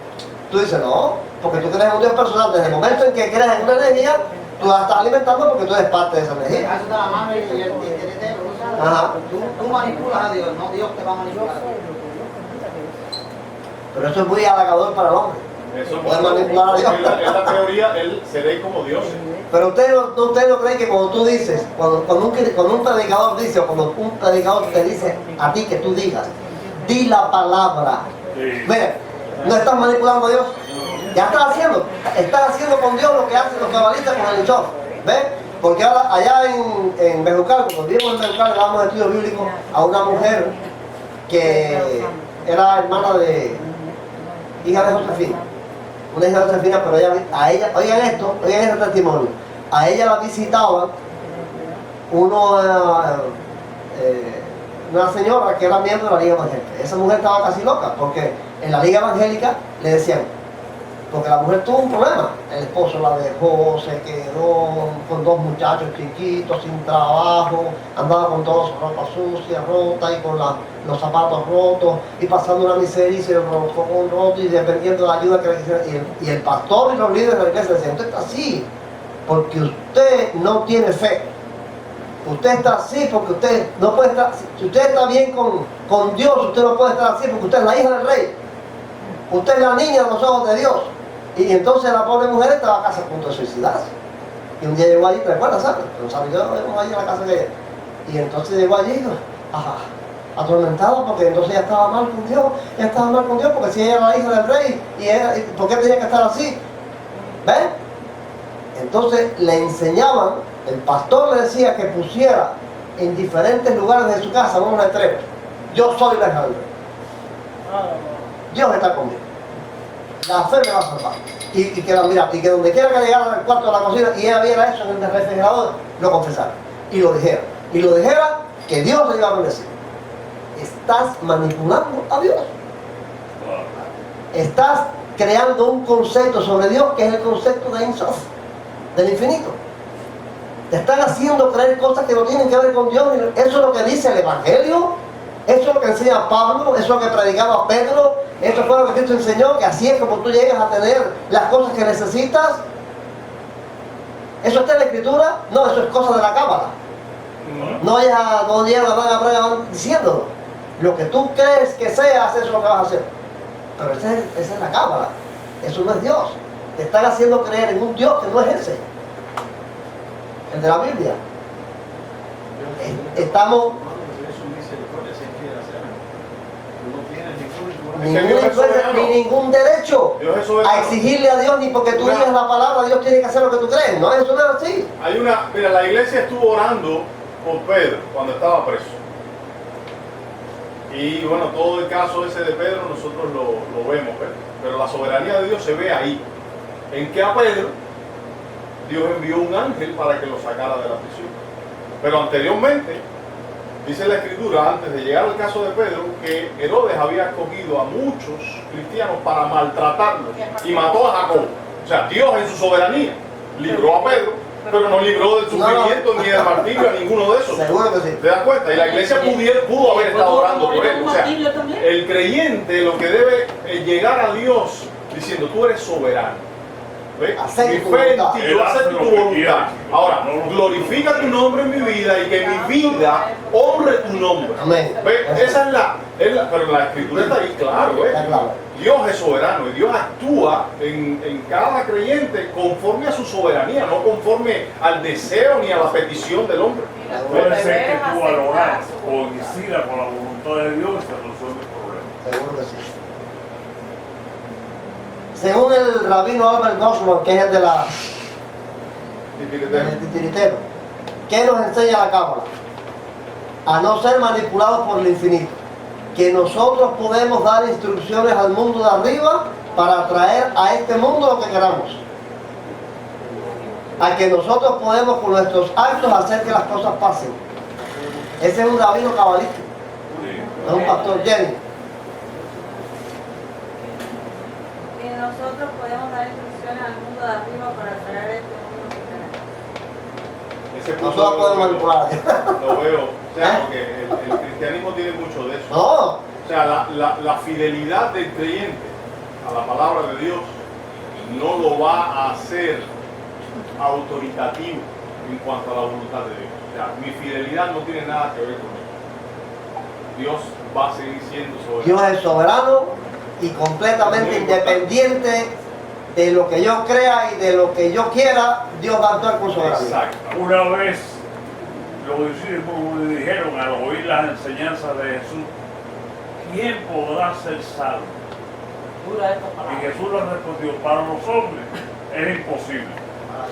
tú dices no, porque tú crees en un Dios personal. Desde el momento en que crees en una energía, tú la estás alimentando porque tú eres parte de esa energía. Eso de la mano y el titiritero, Ajá. tú manipulas a Dios, no Dios te va a manipular. Pero eso es muy halagador para el hombre. Eso Puede manipular a Dios. en la teoría, él será como Dios. Pero usted no cree que cuando tú dices, cuando un predicador dice, o cuando un predicador te dice a ti que tú digas, di la palabra. Sí. Mira, no estás manipulando a Dios. Ya estás haciendo con Dios lo que hacen los cabalistas con el Isof. ¿Ves? Porque ahora allá en Bejucal, cuando vivimos en Bejucal, le damos estudio bíblico a una mujer que era hermana de hija de Josefina. Una hija de Josefina, pero a ella, oigan este testimonio, a ella la visitaban una señora que era miembro de la Liga Evangélica. Esa mujer estaba casi loca, porque en la Liga Evangélica le decían, porque la mujer tuvo un problema, el esposo la dejó, se quedó con 2 muchachos chiquitos, sin trabajo, andaba con toda su ropa sucia, rota, y con los zapatos rotos, y pasando una miseria, y se roto, y dependiendo de la ayuda que le hicieran. Y el pastor y los líderes de la iglesia decían, usted está así, porque usted no tiene fe. Usted está así porque usted no puede estar, si usted está bien con Dios, usted no puede estar así porque usted es la hija del rey. Usted es la niña de los ojos de Dios. Y entonces la pobre mujer estaba casi a punto de suicidarse. Y un día llegó allí, ¿te recuerdas, sabes? Pero sabes, yo allí en la casa de ella. Y entonces llegó allí, atormentada porque entonces ella estaba mal con Dios. Ella estaba mal con Dios porque si ella era la hija del rey, y ¿por qué tenía que estar así? ¿Ven? Entonces le enseñaban, el pastor le decía que pusiera en diferentes lugares de su casa unos letreros. Yo soy la hija del rey. Dios está conmigo. La fe me va a salvar. Y que donde quiera que llegara al cuarto de la cocina y ella viera eso en el refrigerador, lo confesara. Y lo dijera. Y lo dijera que Dios le iba a bendecir. Estás manipulando a Dios. Estás creando un concepto sobre Dios que es el concepto de Ein Sof, del infinito. Te están haciendo creer cosas que no tienen que ver con Dios. Eso es lo que dice el Evangelio. Eso es lo que enseña Pablo. Eso es lo que predicaba Pedro. Eso fue lo que Cristo enseñó, que así es como tú llegas a tener las cosas que necesitas. ¿Eso está en la Escritura? No, eso es cosa de la Cábala. No llega Abraham diciéndolo. Lo que tú crees que seas, eso es lo que vas a hacer. Pero esa es la Cábala. Eso no es Dios. Te están haciendo creer en un Dios que no es ese. El de la Biblia. Estamos... ningún derecho a exigirle a Dios ni porque tú digas la palabra, Dios tiene que hacer lo que tú crees. No, eso no es así. Mira, la iglesia estuvo orando por Pedro cuando estaba preso. Y bueno, todo el caso ese de Pedro nosotros lo vemos, pero la soberanía de Dios se ve ahí. En que a Pedro Dios envió un ángel para que lo sacara de la prisión. Pero anteriormente, dice la Escritura, antes de llegar al caso de Pedro, que Herodes había escogido a muchos cristianos para maltratarlos y mató a Jacob. O sea, Dios en su soberanía libró a Pedro, pero no libró del sufrimiento ni del martirio a ninguno de esos. Seguro que sí. ¿Te das cuenta? Y la iglesia pudo haber estado orando por él. O sea, el creyente lo que debe es llegar a Dios diciendo, tú eres soberano. Mi fe en ti, yo acepto tu voluntad. Ahora, glorifica tu nombre en mi vida y que mi vida honre tu nombre. Amén. Esa es pero la Escritura está ahí, claro. Dios es soberano y Dios actúa en cada creyente conforme a su soberanía, no conforme al deseo ni a la petición del hombre. Puede ser que tú al orar coincida con la voluntad de Dios y se resuelve el problema. Seguro que sí. Según el rabino Albert Grossman, que es el del titiritero, ¿qué nos enseña la Cábala? A no ser manipulados por el infinito. Que nosotros podemos dar instrucciones al mundo de arriba para traer a este mundo lo que queramos. A que nosotros podemos con nuestros actos hacer que las cosas pasen. Ese es un rabino cabalístico. Es un pastor Jenny. Nosotros podemos dar instrucciones al mundo de arriba para traer este mundo que queremos. Nosotros podemos manipular. Lo veo. O sea, porque el cristianismo tiene mucho de eso. No. O sea, la fidelidad del creyente a la palabra de Dios no lo va a hacer autoritativo en cuanto a la voluntad de Dios. O sea, mi fidelidad no tiene nada que ver con eso. Dios va a seguir siendo soberano. Dios es soberano y completamente independiente de lo que yo crea y de lo que yo quiera. Dios va a actuar con soberanía. Exacto. Una vez los discípulos le dijeron al oír las enseñanzas de Jesús, ¿quién podrá ser salvo? Y Jesús les respondió, para los hombres es imposible,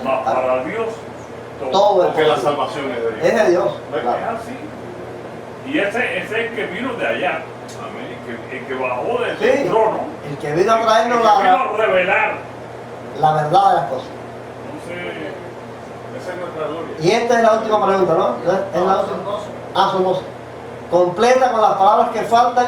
mas para Dios todo porque la salvación es de Dios. Es de Dios. Claro. Es así. Y ese es el que vino de allá. El que bajó del trono. El que vino a traernos vino a revelar la verdad de las cosas. Entonces, esa es nuestra gloria. Y esta es la última pregunta, ¿no? ¿Es la última? Son 12. Completa con las palabras que faltan,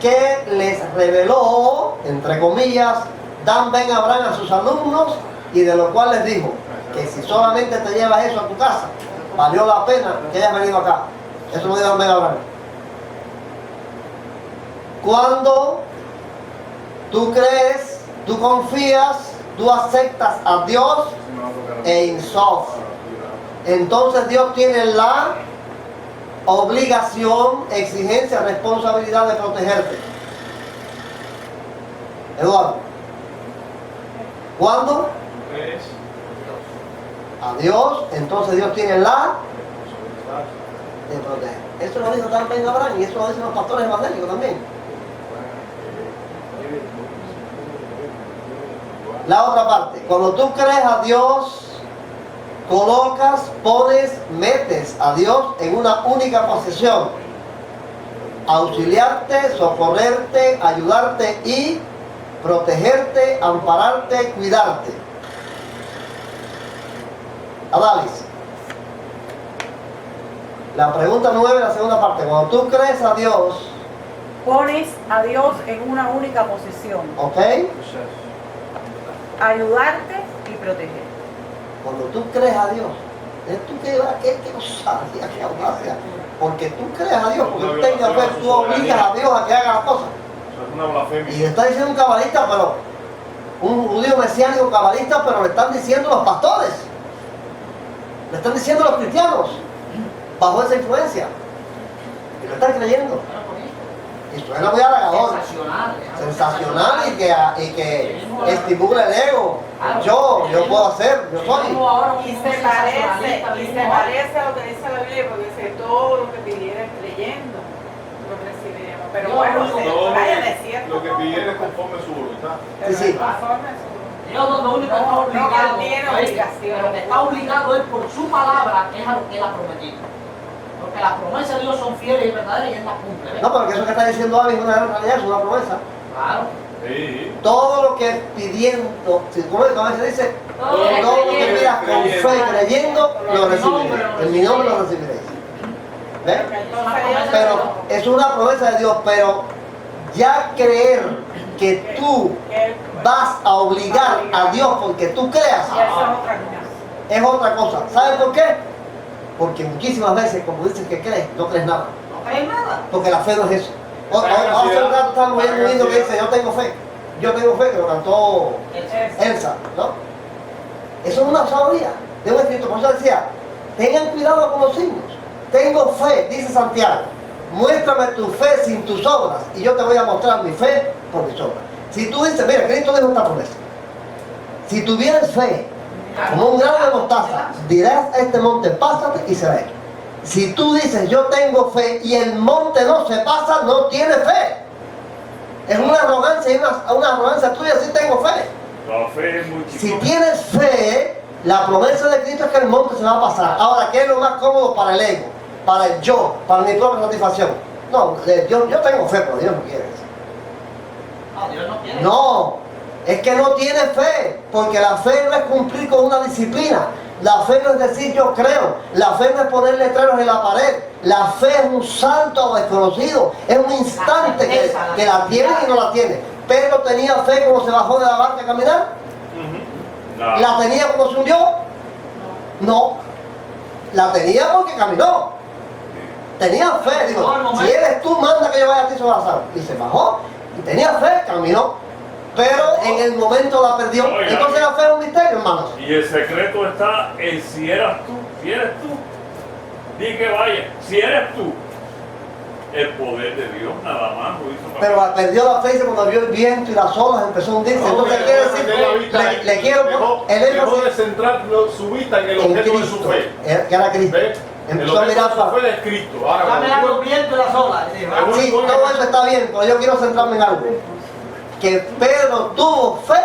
que les reveló, entre comillas, Dan Ben Abraham a sus alumnos, y de lo cual les dijo que si solamente te llevas eso a tu casa, valió la pena que hayas venido acá. Eso lo dijo Dan Ben Abraham. Cuando tú crees, tú confías tú aceptas a Dios en Sof. Entonces Dios tiene la obligación, exigencia, responsabilidad de protegerte. Eduardo, ¿cuándo? A Dios, entonces Dios tiene la de proteger. Eso lo dijo también Abraham y eso lo dicen los pastores evangélicos también. La otra parte, cuando tú crees a Dios, colocas, pones, metes a Dios en una única posición. Auxiliarte, socorrerte, ayudarte y protegerte, ampararte, cuidarte. Adalis. La pregunta 9, la segunda parte. Cuando tú crees a Dios, pones a Dios en una única posición. ¿ok? Ayudarte y proteger. Cuando tú crees a Dios, tú qué osadía, qué audacia. Porque tú crees a Dios, porque tú tengas fe, tú obligas a Dios a que haga las cosas. Es una blasfemia. Y le está diciendo un cabalista, pero un judío mesiánico cabalista, pero le están diciendo los pastores. Le están diciendo los cristianos, bajo esa influencia. Y lo están creyendo. Y suena muy halagador. Sensacional y que estimula el ego. Yo puedo hacer, yo soy. Y se parece a lo que dice la Biblia, porque dice todo lo que pidieras creyendo, lo recibiremos. Pero bueno, vaya de cierto. Lo que pidieras conforme su voluntad. Sí. Dios lo único que está obligado, no tiene obligación. lo que está obligado es por su palabra, que es a lo que Él ha prometido. Porque las promesas de Dios son fieles y verdaderas y Él las cumple. ¿ves? No, porque eso que está diciendo Abby es una realidad, es una promesa. Claro. Sí. Todo lo que pidiendo, como se dice, todo lo que pidas con fe, creyendo, lo recibiréis. En mi nombre lo recibiréis. ¿Ves? Pero es una promesa de Dios, pero ya creer que tú vas a obligar a Dios porque tú creas, es otra cosa. ¿Sabes por qué? Porque muchísimas veces, como dicen que crees, no crees nada. No crees nada. Porque la fe no es eso. Hace un rato estamos viendo un himno que dice, yo tengo fe, que lo cantó Elsa, ¿no? Eso es una sabiduría de un escrito. Por eso decía, tengan cuidado con los signos. Tengo fe, dice Santiago. Muéstrame tu fe sin tus obras y yo te voy a mostrar mi fe por mis obras. Si tú dices, mira, Cristo dijo esta promesa. Si tuvieras fe como un grano de mostaza, dirás a este monte, pásate y será hecho. Si tú dices, yo tengo fe y el monte no se pasa, no tienes fe. Es una arrogancia, una arrogancia tuya, si tengo fe. La fe es muy chiquita. Si tienes fe, la promesa de Cristo es que el monte se va a pasar. Ahora, ¿qué es lo más cómodo para el ego? Para el yo, para mi propia satisfacción. No, yo tengo fe, pero Dios no quiere eso. Ah, Dios no quiere. No, es que no tiene fe, porque la fe no es cumplir con una disciplina. La fe no es decir yo creo, la fe no es poner letreros en la pared. La fe es un salto a lo desconocido, es un instante que la tiene y no la tiene. Pedro tenía fe cuando se bajó de la barca a caminar. No. ¿La tenía cuando se hundió? No, la tenía porque caminó. Tenía fe, digo, si eres tú, manda que yo vaya a ti sobre las aguas. Y se bajó, y tenía fe, caminó. Pero en el momento la perdió. Oiga. Entonces la fe es un misterio, hermanos. Y el secreto está en si eres tú. Si eres tú, di que vaya. Si eres tú, el poder de Dios nada más lo hizo para Pero perdió la fe cuando vio el viento y las olas empezó a hundirse. Entonces quiere decir, le quiero el dejó de énfasis centrar su vista en el en objeto de su Cristo, fe. que era Cristo. ¿Ves? El Empezó a objeto mirar de su para... fe es Cristo. Ahora, Está cuando mirando tú- el viento y las olas. Sí, todo eso está bien, pero yo quiero centrarme en algo. Que Pedro tuvo fe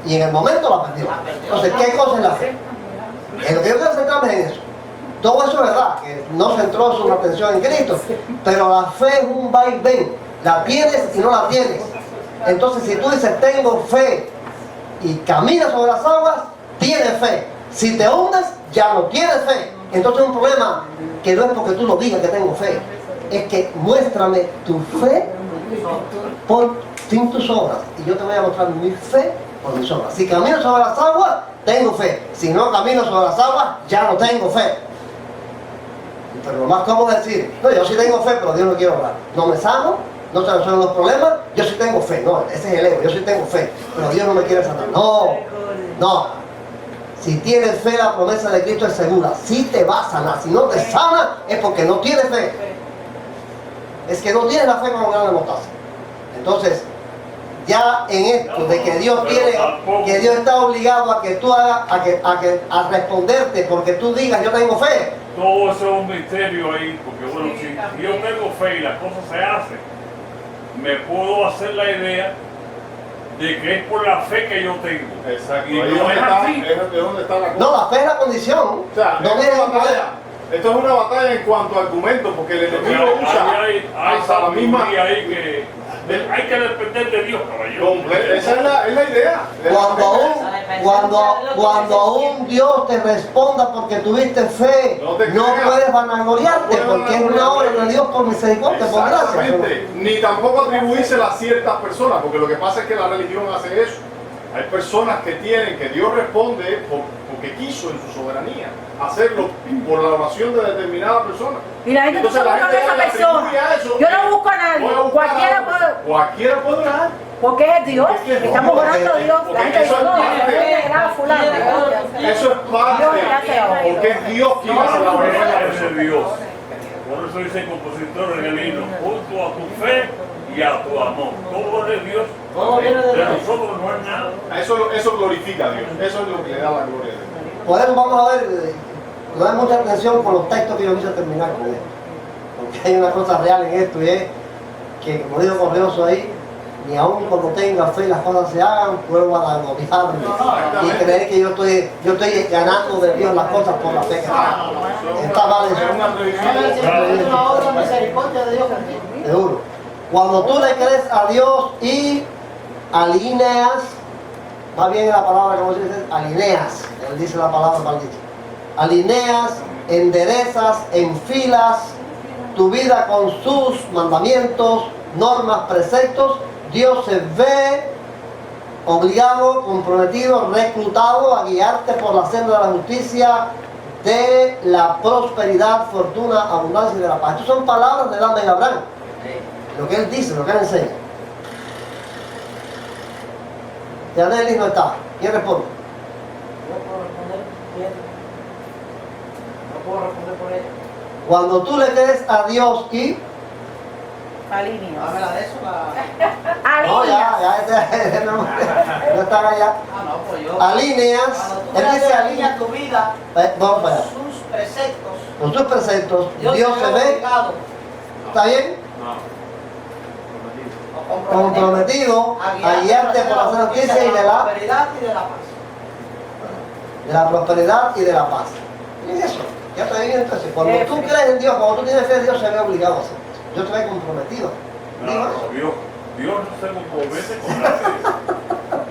y en el momento la perdió. Entonces, ¿qué cosa es la fe? En lo que yo quiero centrarme es en eso. Todo eso es verdad, que no centró su atención en Cristo, pero la fe es un vaivén. La tienes y no la tienes. Entonces, si tú dices, tengo fe y caminas sobre las aguas, tienes fe. Si te hundes, ya no tienes fe. Entonces es un problema que no es porque tú lo digas que tengo fe, es que muéstrame tu fe sin tus obras y yo te voy a mostrar mi fe por mis obras. Si camino sobre las aguas, tengo fe. Si no camino sobre las aguas, ya no tengo fe. Pero lo más cómodo es decir, no, yo sí tengo fe, pero Dios no quiere obrar. No me sano, no se resuelven los problemas, yo sí tengo fe. No, ese es el ego, yo sí tengo fe, pero Dios no me quiere sanar. No, no. Si tienes fe, la promesa de Cristo es segura. Si te va a sanar, si no te sana, es porque no tienes fe. Es que no tienes la fe como un grano de mostaza. Entonces, ya en esto de que Dios que Dios está obligado a que tú hagas, a responderte porque tú digas yo tengo fe. Todo eso es un misterio ahí, porque bueno, si yo tengo fe y las cosas se hacen, me puedo hacer la idea de que es por la fe que yo tengo. Exacto. Y Ahí no es así. es donde está la cosa. No, la fe es la condición. O sea, No es viene una de poder. batalla. Esto es una batalla en cuanto a argumentos, porque el enemigo usa Hay hasta la misma. sabiduría ahí que hay que depender de Dios, caballero. Esa es la idea. Cuando aún Dios te responda porque tuviste fe, No te no creas. puedes vanagloriarte No puedes porque es una obra de Dios por misericordia, por gracia. Exactamente. Ni tampoco atribuírsela a ciertas personas, porque lo que pasa es que la religión hace eso. Hay personas que tienen que Dios responde porque quiso en su soberanía hacerlo por la oración de determinada persona. Y la gente Entonces no la busca a gente esa le persona. atribuye a eso. Yo no busco a nadie. Voy a buscar Cualquiera a otro. puede. Cualquiera puede orar. Porque es Dios. Estamos orando a Dios. La gente dice, no, a fulano. Eso es parte, porque es Dios quien hace la oración. Es de Dios. Por eso dice el compositor en el himno, junto a tu fe y a tu amor. Todo es de Dios. Todo viene de De Dios. nosotros no es nada. Eso glorifica a Dios. Eso es lo que le da la gloria a Dios. Por eso vamos a ver, no hay mucha atención con los textos que yo quise terminar con esto. Porque hay una cosa real en esto y es que, como dijo Correoso ahí, ni aun cuando tenga fe y las cosas se hagan, puedo vanagloriarme y creer que yo estoy ganando de Dios las cosas por la fe que tengo. Está mal Es eso. una previsión. Es una obra de misericordia de Dios contigo. Seguro. Cuando tú le crees a Dios y alineas, más bien la palabra como se dice, alineas, él dice la palabra mal dicha, alineas, enderezas, enfilas tu vida con sus mandamientos, normas, preceptos, Dios se ve obligado, comprometido, reclutado a guiarte por la senda de la justicia, de la prosperidad, fortuna, abundancia y de la paz. Estas son palabras de Dame Abraham. Lo que él dice, lo que él enseña. Yanelis no está. ¿Quién responde? No puedo responder bien. No puedo responder por ella. Cuando tú le crees a Dios y... Alineas. Dámela de eso, la... No, Alineas. ya, no están allá. Ah, no, pues yo. Alineas, Cuando tú él dice alineas alinea. tu vida Vamos para allá. sus preceptos, Con sus preceptos, Dios se ve, obligado ¿está bien? o Comprometido a guiarte por la justicia y de la prosperidad y de la paz. prosperidad y de la paz. Y eso, ya te digo entonces, cuando tú crees en Dios, cuando tú tienes fe en Dios, se ve obligado a hacer eso. Yo te veo comprometido. Digo eso. No, Dios no se compromete con nadie.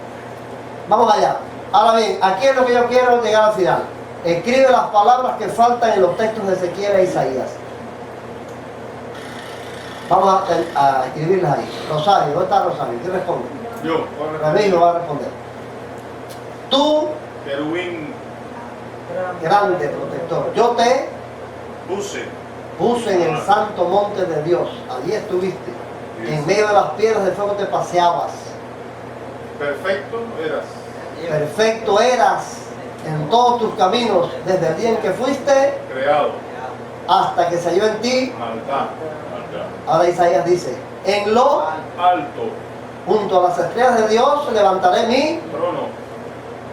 Vamos allá. Ahora bien, aquí es lo que yo quiero llegar al final. Escribe las palabras que faltan en los textos de Ezequiel e Isaías. Vamos a escribirlas ahí. Rosario, ¿dónde está Rosario? ¿Quién responde? Yo, Ramiro va a responder. Tú, querubín, grande protector, yo te puse en el santo monte de Dios. Allí estuviste. En medio de las piedras de fuego te paseabas. perfecto eras. Perfecto eras en todos tus caminos, desde el día en que fuiste Creado, hasta que se halló en ti. altar, Ahora Isaías dice, en lo alto, junto a las estrellas de Dios levantaré mi, trono,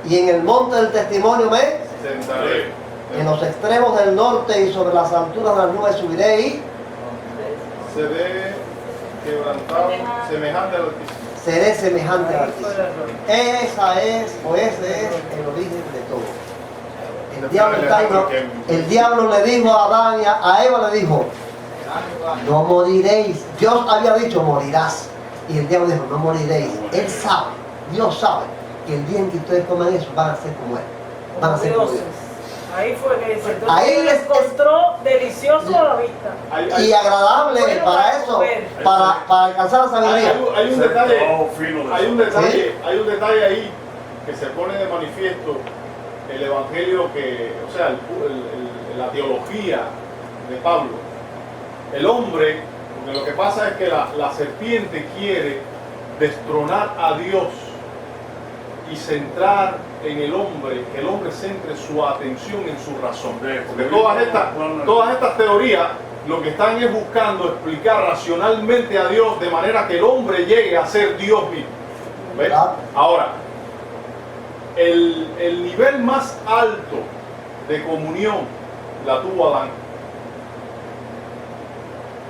y en el monte del testimonio me, sentaré. en los extremos del norte y sobre las alturas de las nubes subiré y Seré quebrantado, semejante al Altísimo. seré semejante al Altísimo. Esa es, o ese es el origen de todo. El diablo le dijo a Adán y a Eva le dijo, no moriréis. Dios había dicho, morirás. Y el diablo dijo, no moriréis. Él sabe, Dios sabe, que el día en que ustedes coman eso van a ser como Él. Van a ser como Dios. Ahí fue que dice, Ahí entonces les- encontró delicioso a la vista. Y agradable Bueno, para para eso, comer. para alcanzar la sabiduría. Hay un Ese detalle, trabajo fino de hay un eso. detalle, hay un detalle ahí que se pone de manifiesto el evangelio que, o sea, la teología de Pablo. El hombre, Porque lo que pasa es que la serpiente quiere destronar a Dios y centrar en el hombre, que el hombre centre su atención en su razón. Porque todas estas teorías lo que están es buscando explicar racionalmente a Dios de manera que el hombre llegue a ser Dios mismo. ¿Ves? Ahora, el nivel más alto de comunión la tuvo Adán.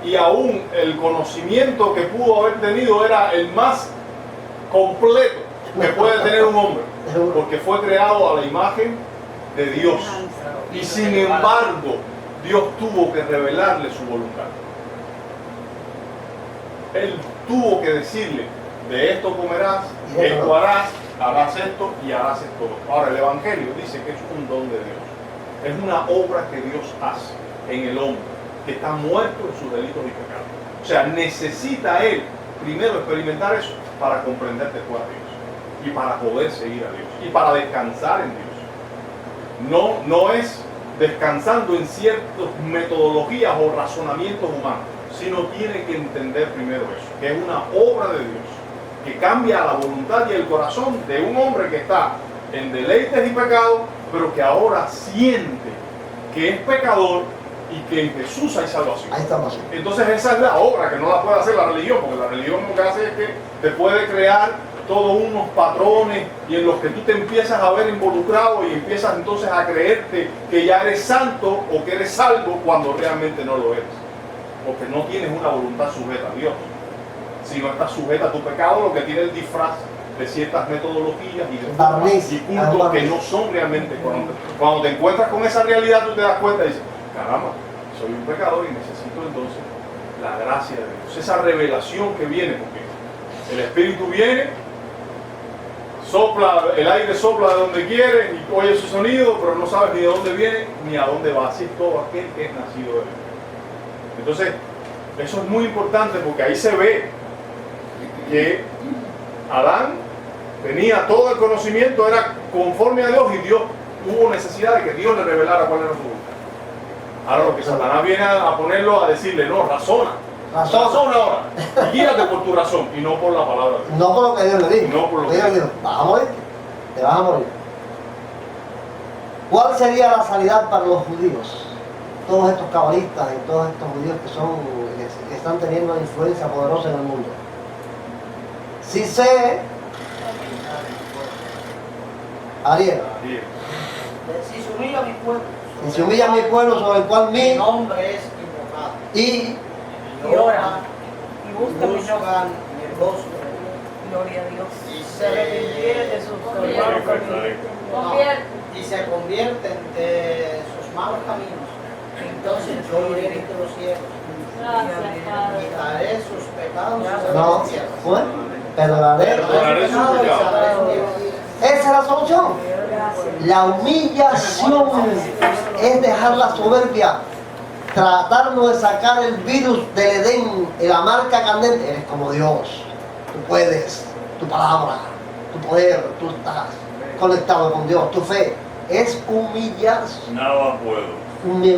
Y aún el conocimiento que pudo haber tenido era el más completo que puede tener un hombre, porque fue creado a la imagen de Dios. Y sin embargo, Dios tuvo que revelarle su voluntad. Él tuvo que decirle, de esto comerás, esto harás, harás esto y harás esto. Ahora, el Evangelio dice que es un don de Dios. Es una obra que Dios hace en el hombre, que está muerto en sus delitos y pecados. O sea, necesita él primero experimentar eso para comprender que fue a Dios y para poder seguir a Dios y para descansar en Dios. No es descansando en ciertas metodologías o razonamientos humanos, sino tiene que entender primero eso, que es una obra de Dios, que cambia la voluntad y el corazón de un hombre que está en deleites y pecados, pero que ahora siente que es pecador y que en Jesús hay salvación. Ahí estamos. Entonces esa es la obra que no la puede hacer la religión, porque la religión lo que hace es que te puede crear todos unos patrones y en los que tú te empiezas a ver involucrado y empiezas entonces a creerte que ya eres santo o que eres salvo cuando realmente no lo eres, porque no tienes una voluntad sujeta a Dios. Si no estás sujeta a tu pecado, lo que tiene el disfraz de ciertas metodologías y puntos que no son realmente correctos. Cuando te encuentras con esa realidad, tú te das cuenta y dices, caramba, soy un pecador y necesito entonces la gracia de Dios, esa revelación que viene, porque el Espíritu viene, sopla, el aire sopla de donde quiere y oye su sonido, pero no sabes ni de dónde viene ni a dónde va. Así es todo aquel que es nacido de Dios. Entonces, eso es muy importante porque ahí se ve que Adán tenía todo el conocimiento, era conforme a Dios y Dios hubo necesidad de que Dios le revelara cuál era su voluntad. Ahora lo que Satanás viene a ponerlo a decirle, no, razona ahora, y guíate por tu razón y no por la palabra de Dios. No por lo que Dios le dijo. No por lo que Dios le dijo. Vas a morir, te vas a morir. ¿Cuál sería la salida para los judíos? Todos estos cabalistas y todos estos judíos que están teniendo una influencia poderosa en el mundo. Si se Ariel, Si se humilla mi pueblo, y se humilla mi pueblo sobre el cual mi nombre es invocado, y oran y buscan mi buscan mi rostro, gloria a Dios, y se arrepintieren de sus malos caminos, y se convierten de sus malos caminos, entonces yo iré de los cielos, quitaré sus pecados y no, bueno, perdonaré. Esa es la solución. La humillación es dejar la soberbia, tratarnos de sacar el virus del Edén, la marca candente. Eres como Dios, tú puedes, tu palabra, tu poder, tú estás conectado con Dios, tu fe es humillarse. Nada puedo.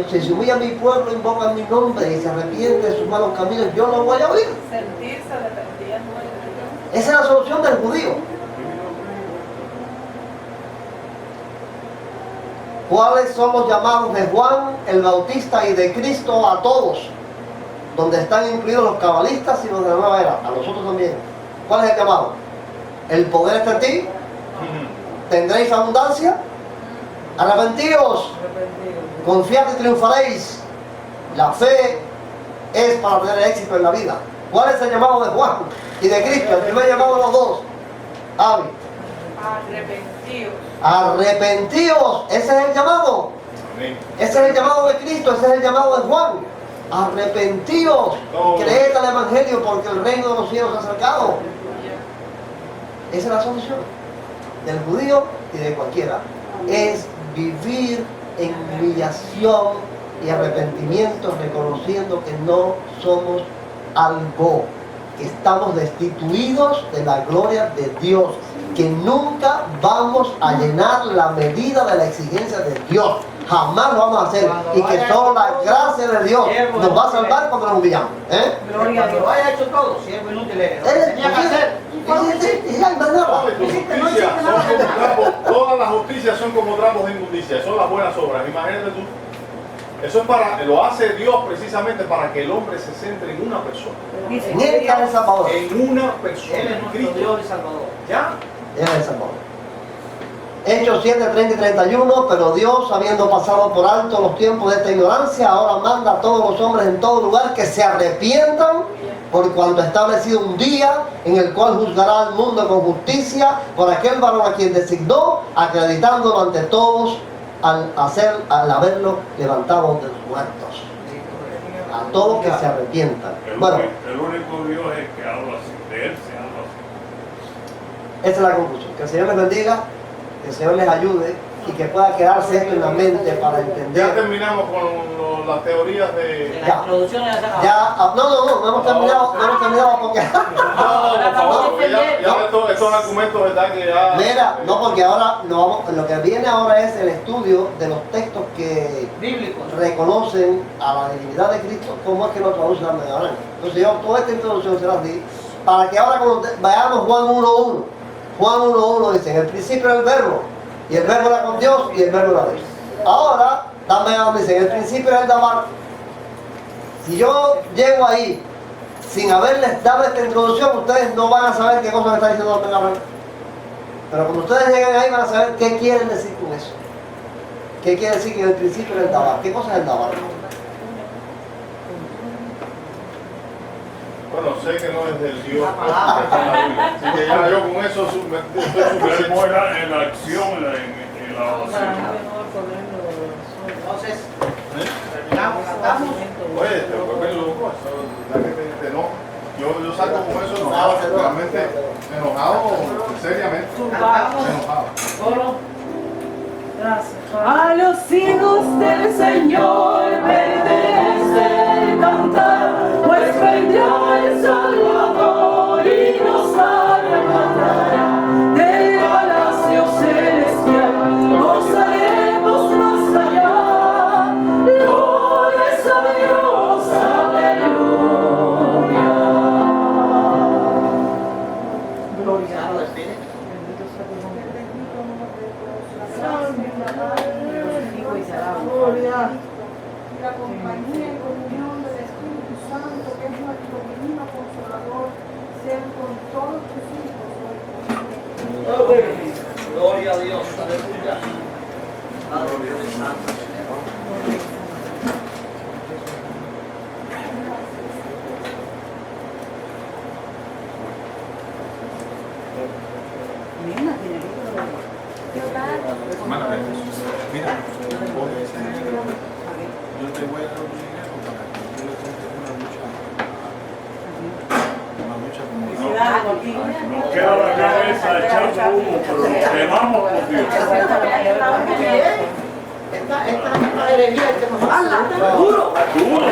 Si se humilla mi pueblo, invoca mi nombre y se arrepiente de sus malos caminos, yo no voy a oír. Sentirse arrepentido. Esa es la solución del judío. ¿Cuáles son los llamados de Juan el Bautista y de Cristo a todos? Donde están incluidos los cabalistas y los de la nueva era, a nosotros también. ¿Cuál es el llamado? El poder está en ti, tendréis abundancia, arrepentíos, confiad y triunfaréis. La fe es para tener éxito en la vida. ¿Cuál es el llamado de Juan y de Cristo? El primer llamado de los dos. Avi. Arrepentidos. Arrepentíos, ese es el llamado. Ese es el llamado de Cristo, ese es el llamado de Juan. Arrepentíos, creed al Evangelio porque el reino de los cielos se ha acercado. Esa es la solución del judío y de cualquiera. Es vivir en humillación y arrepentimiento, reconociendo que no somos algo, que estamos destituidos de la gloria de Dios, que nunca vamos a llenar la medida de la exigencia de Dios. Jamás lo vamos a hacer. Y que solo la gracia de Dios nos va a salvar cuando nos humillamos. Gloria a Dios. Lo haya hecho todo, siervo inútil eres. Lo que Él- tenía que hacer. y hay más nada. Todas las justicias son como trapos de inmundicia, son las buenas obras. Imagínate tú. Eso es lo hace Dios precisamente para que el hombre se centre en una persona. En él está el Salvador. En una persona. Él es nuestro Cristo. Dios y Salvador. ¿Ya? Él es el Salvador. Hechos 7, 30 y 31, pero Dios, habiendo pasado por alto los tiempos de esta ignorancia, ahora manda a todos los hombres en todo lugar que se arrepientan, por cuanto ha establecido un día en el cual juzgará al mundo con justicia por aquel varón a quien designó, acreditándolo ante todos al haberlo levantado de los muertos. A todos que se arrepientan. Bueno, El único Dios es el que habla así, de Él se habla así. esa es la conclusión. Que el Señor les bendiga, que el Señor les ayude y que pueda quedarse esto en la mente para Ya entender. terminamos con las teorías de... La introducción ya se acabó. No hemos terminado porque... por favor, porque ya estos argumentos, ¿verdad? Que ya... Mira, no, porque ahora lo que viene ahora es el estudio de los textos que Bíblico. reconocen a la divinidad de Cristo, cómo es que lo traduce la Media. Entonces yo, toda esta introducción será así, para que ahora cuando vayamos Juan 1.1, Juan 1.1 dice, en el principio era el verbo, y el verbo era con Dios, y el verbo era Dios. Ahora, dice, en el principio era el Dabar. Si yo llego ahí, sin haberles dado esta introducción, ustedes no van a saber qué cosa me está diciendo el Media. Pero cuando ustedes lleguen ahí van a saber qué quieren decir con eso. ¿Qué quiere decir que en el principio era el Dabar? ¿Qué cosa es el Dabar? Bueno, sé que no es del Dios. Así que ya yo con eso estoy Verbo suficiente. era en la acción, en la oración. Entonces, terminamos, cantamos. Oye, te vuelves loco, eso, ¿verdad que te enoja? Yo salgo con eso enojado, realmente enojado, seriamente enojado. A los hijos del Señor pertenece el cantar, pues vendrá el Salvador y nos arrebatará del palacio celestial, gozaremos más allá. Glorias a Dios, aleluya. Gloria a Dios. La compañía y comunión del Espíritu Santo, que es nuestro divino consolador, sean con todos tus hijos hoy. Gloria a Dios, aleluya. Padre Dios Santo. Mira, yo te voy a dar un dinero para que tú le compres una lucha Nos queda la cabeza echando humo, pero quemamos por Dios. Esta herejía que nos habla, duro. Duro.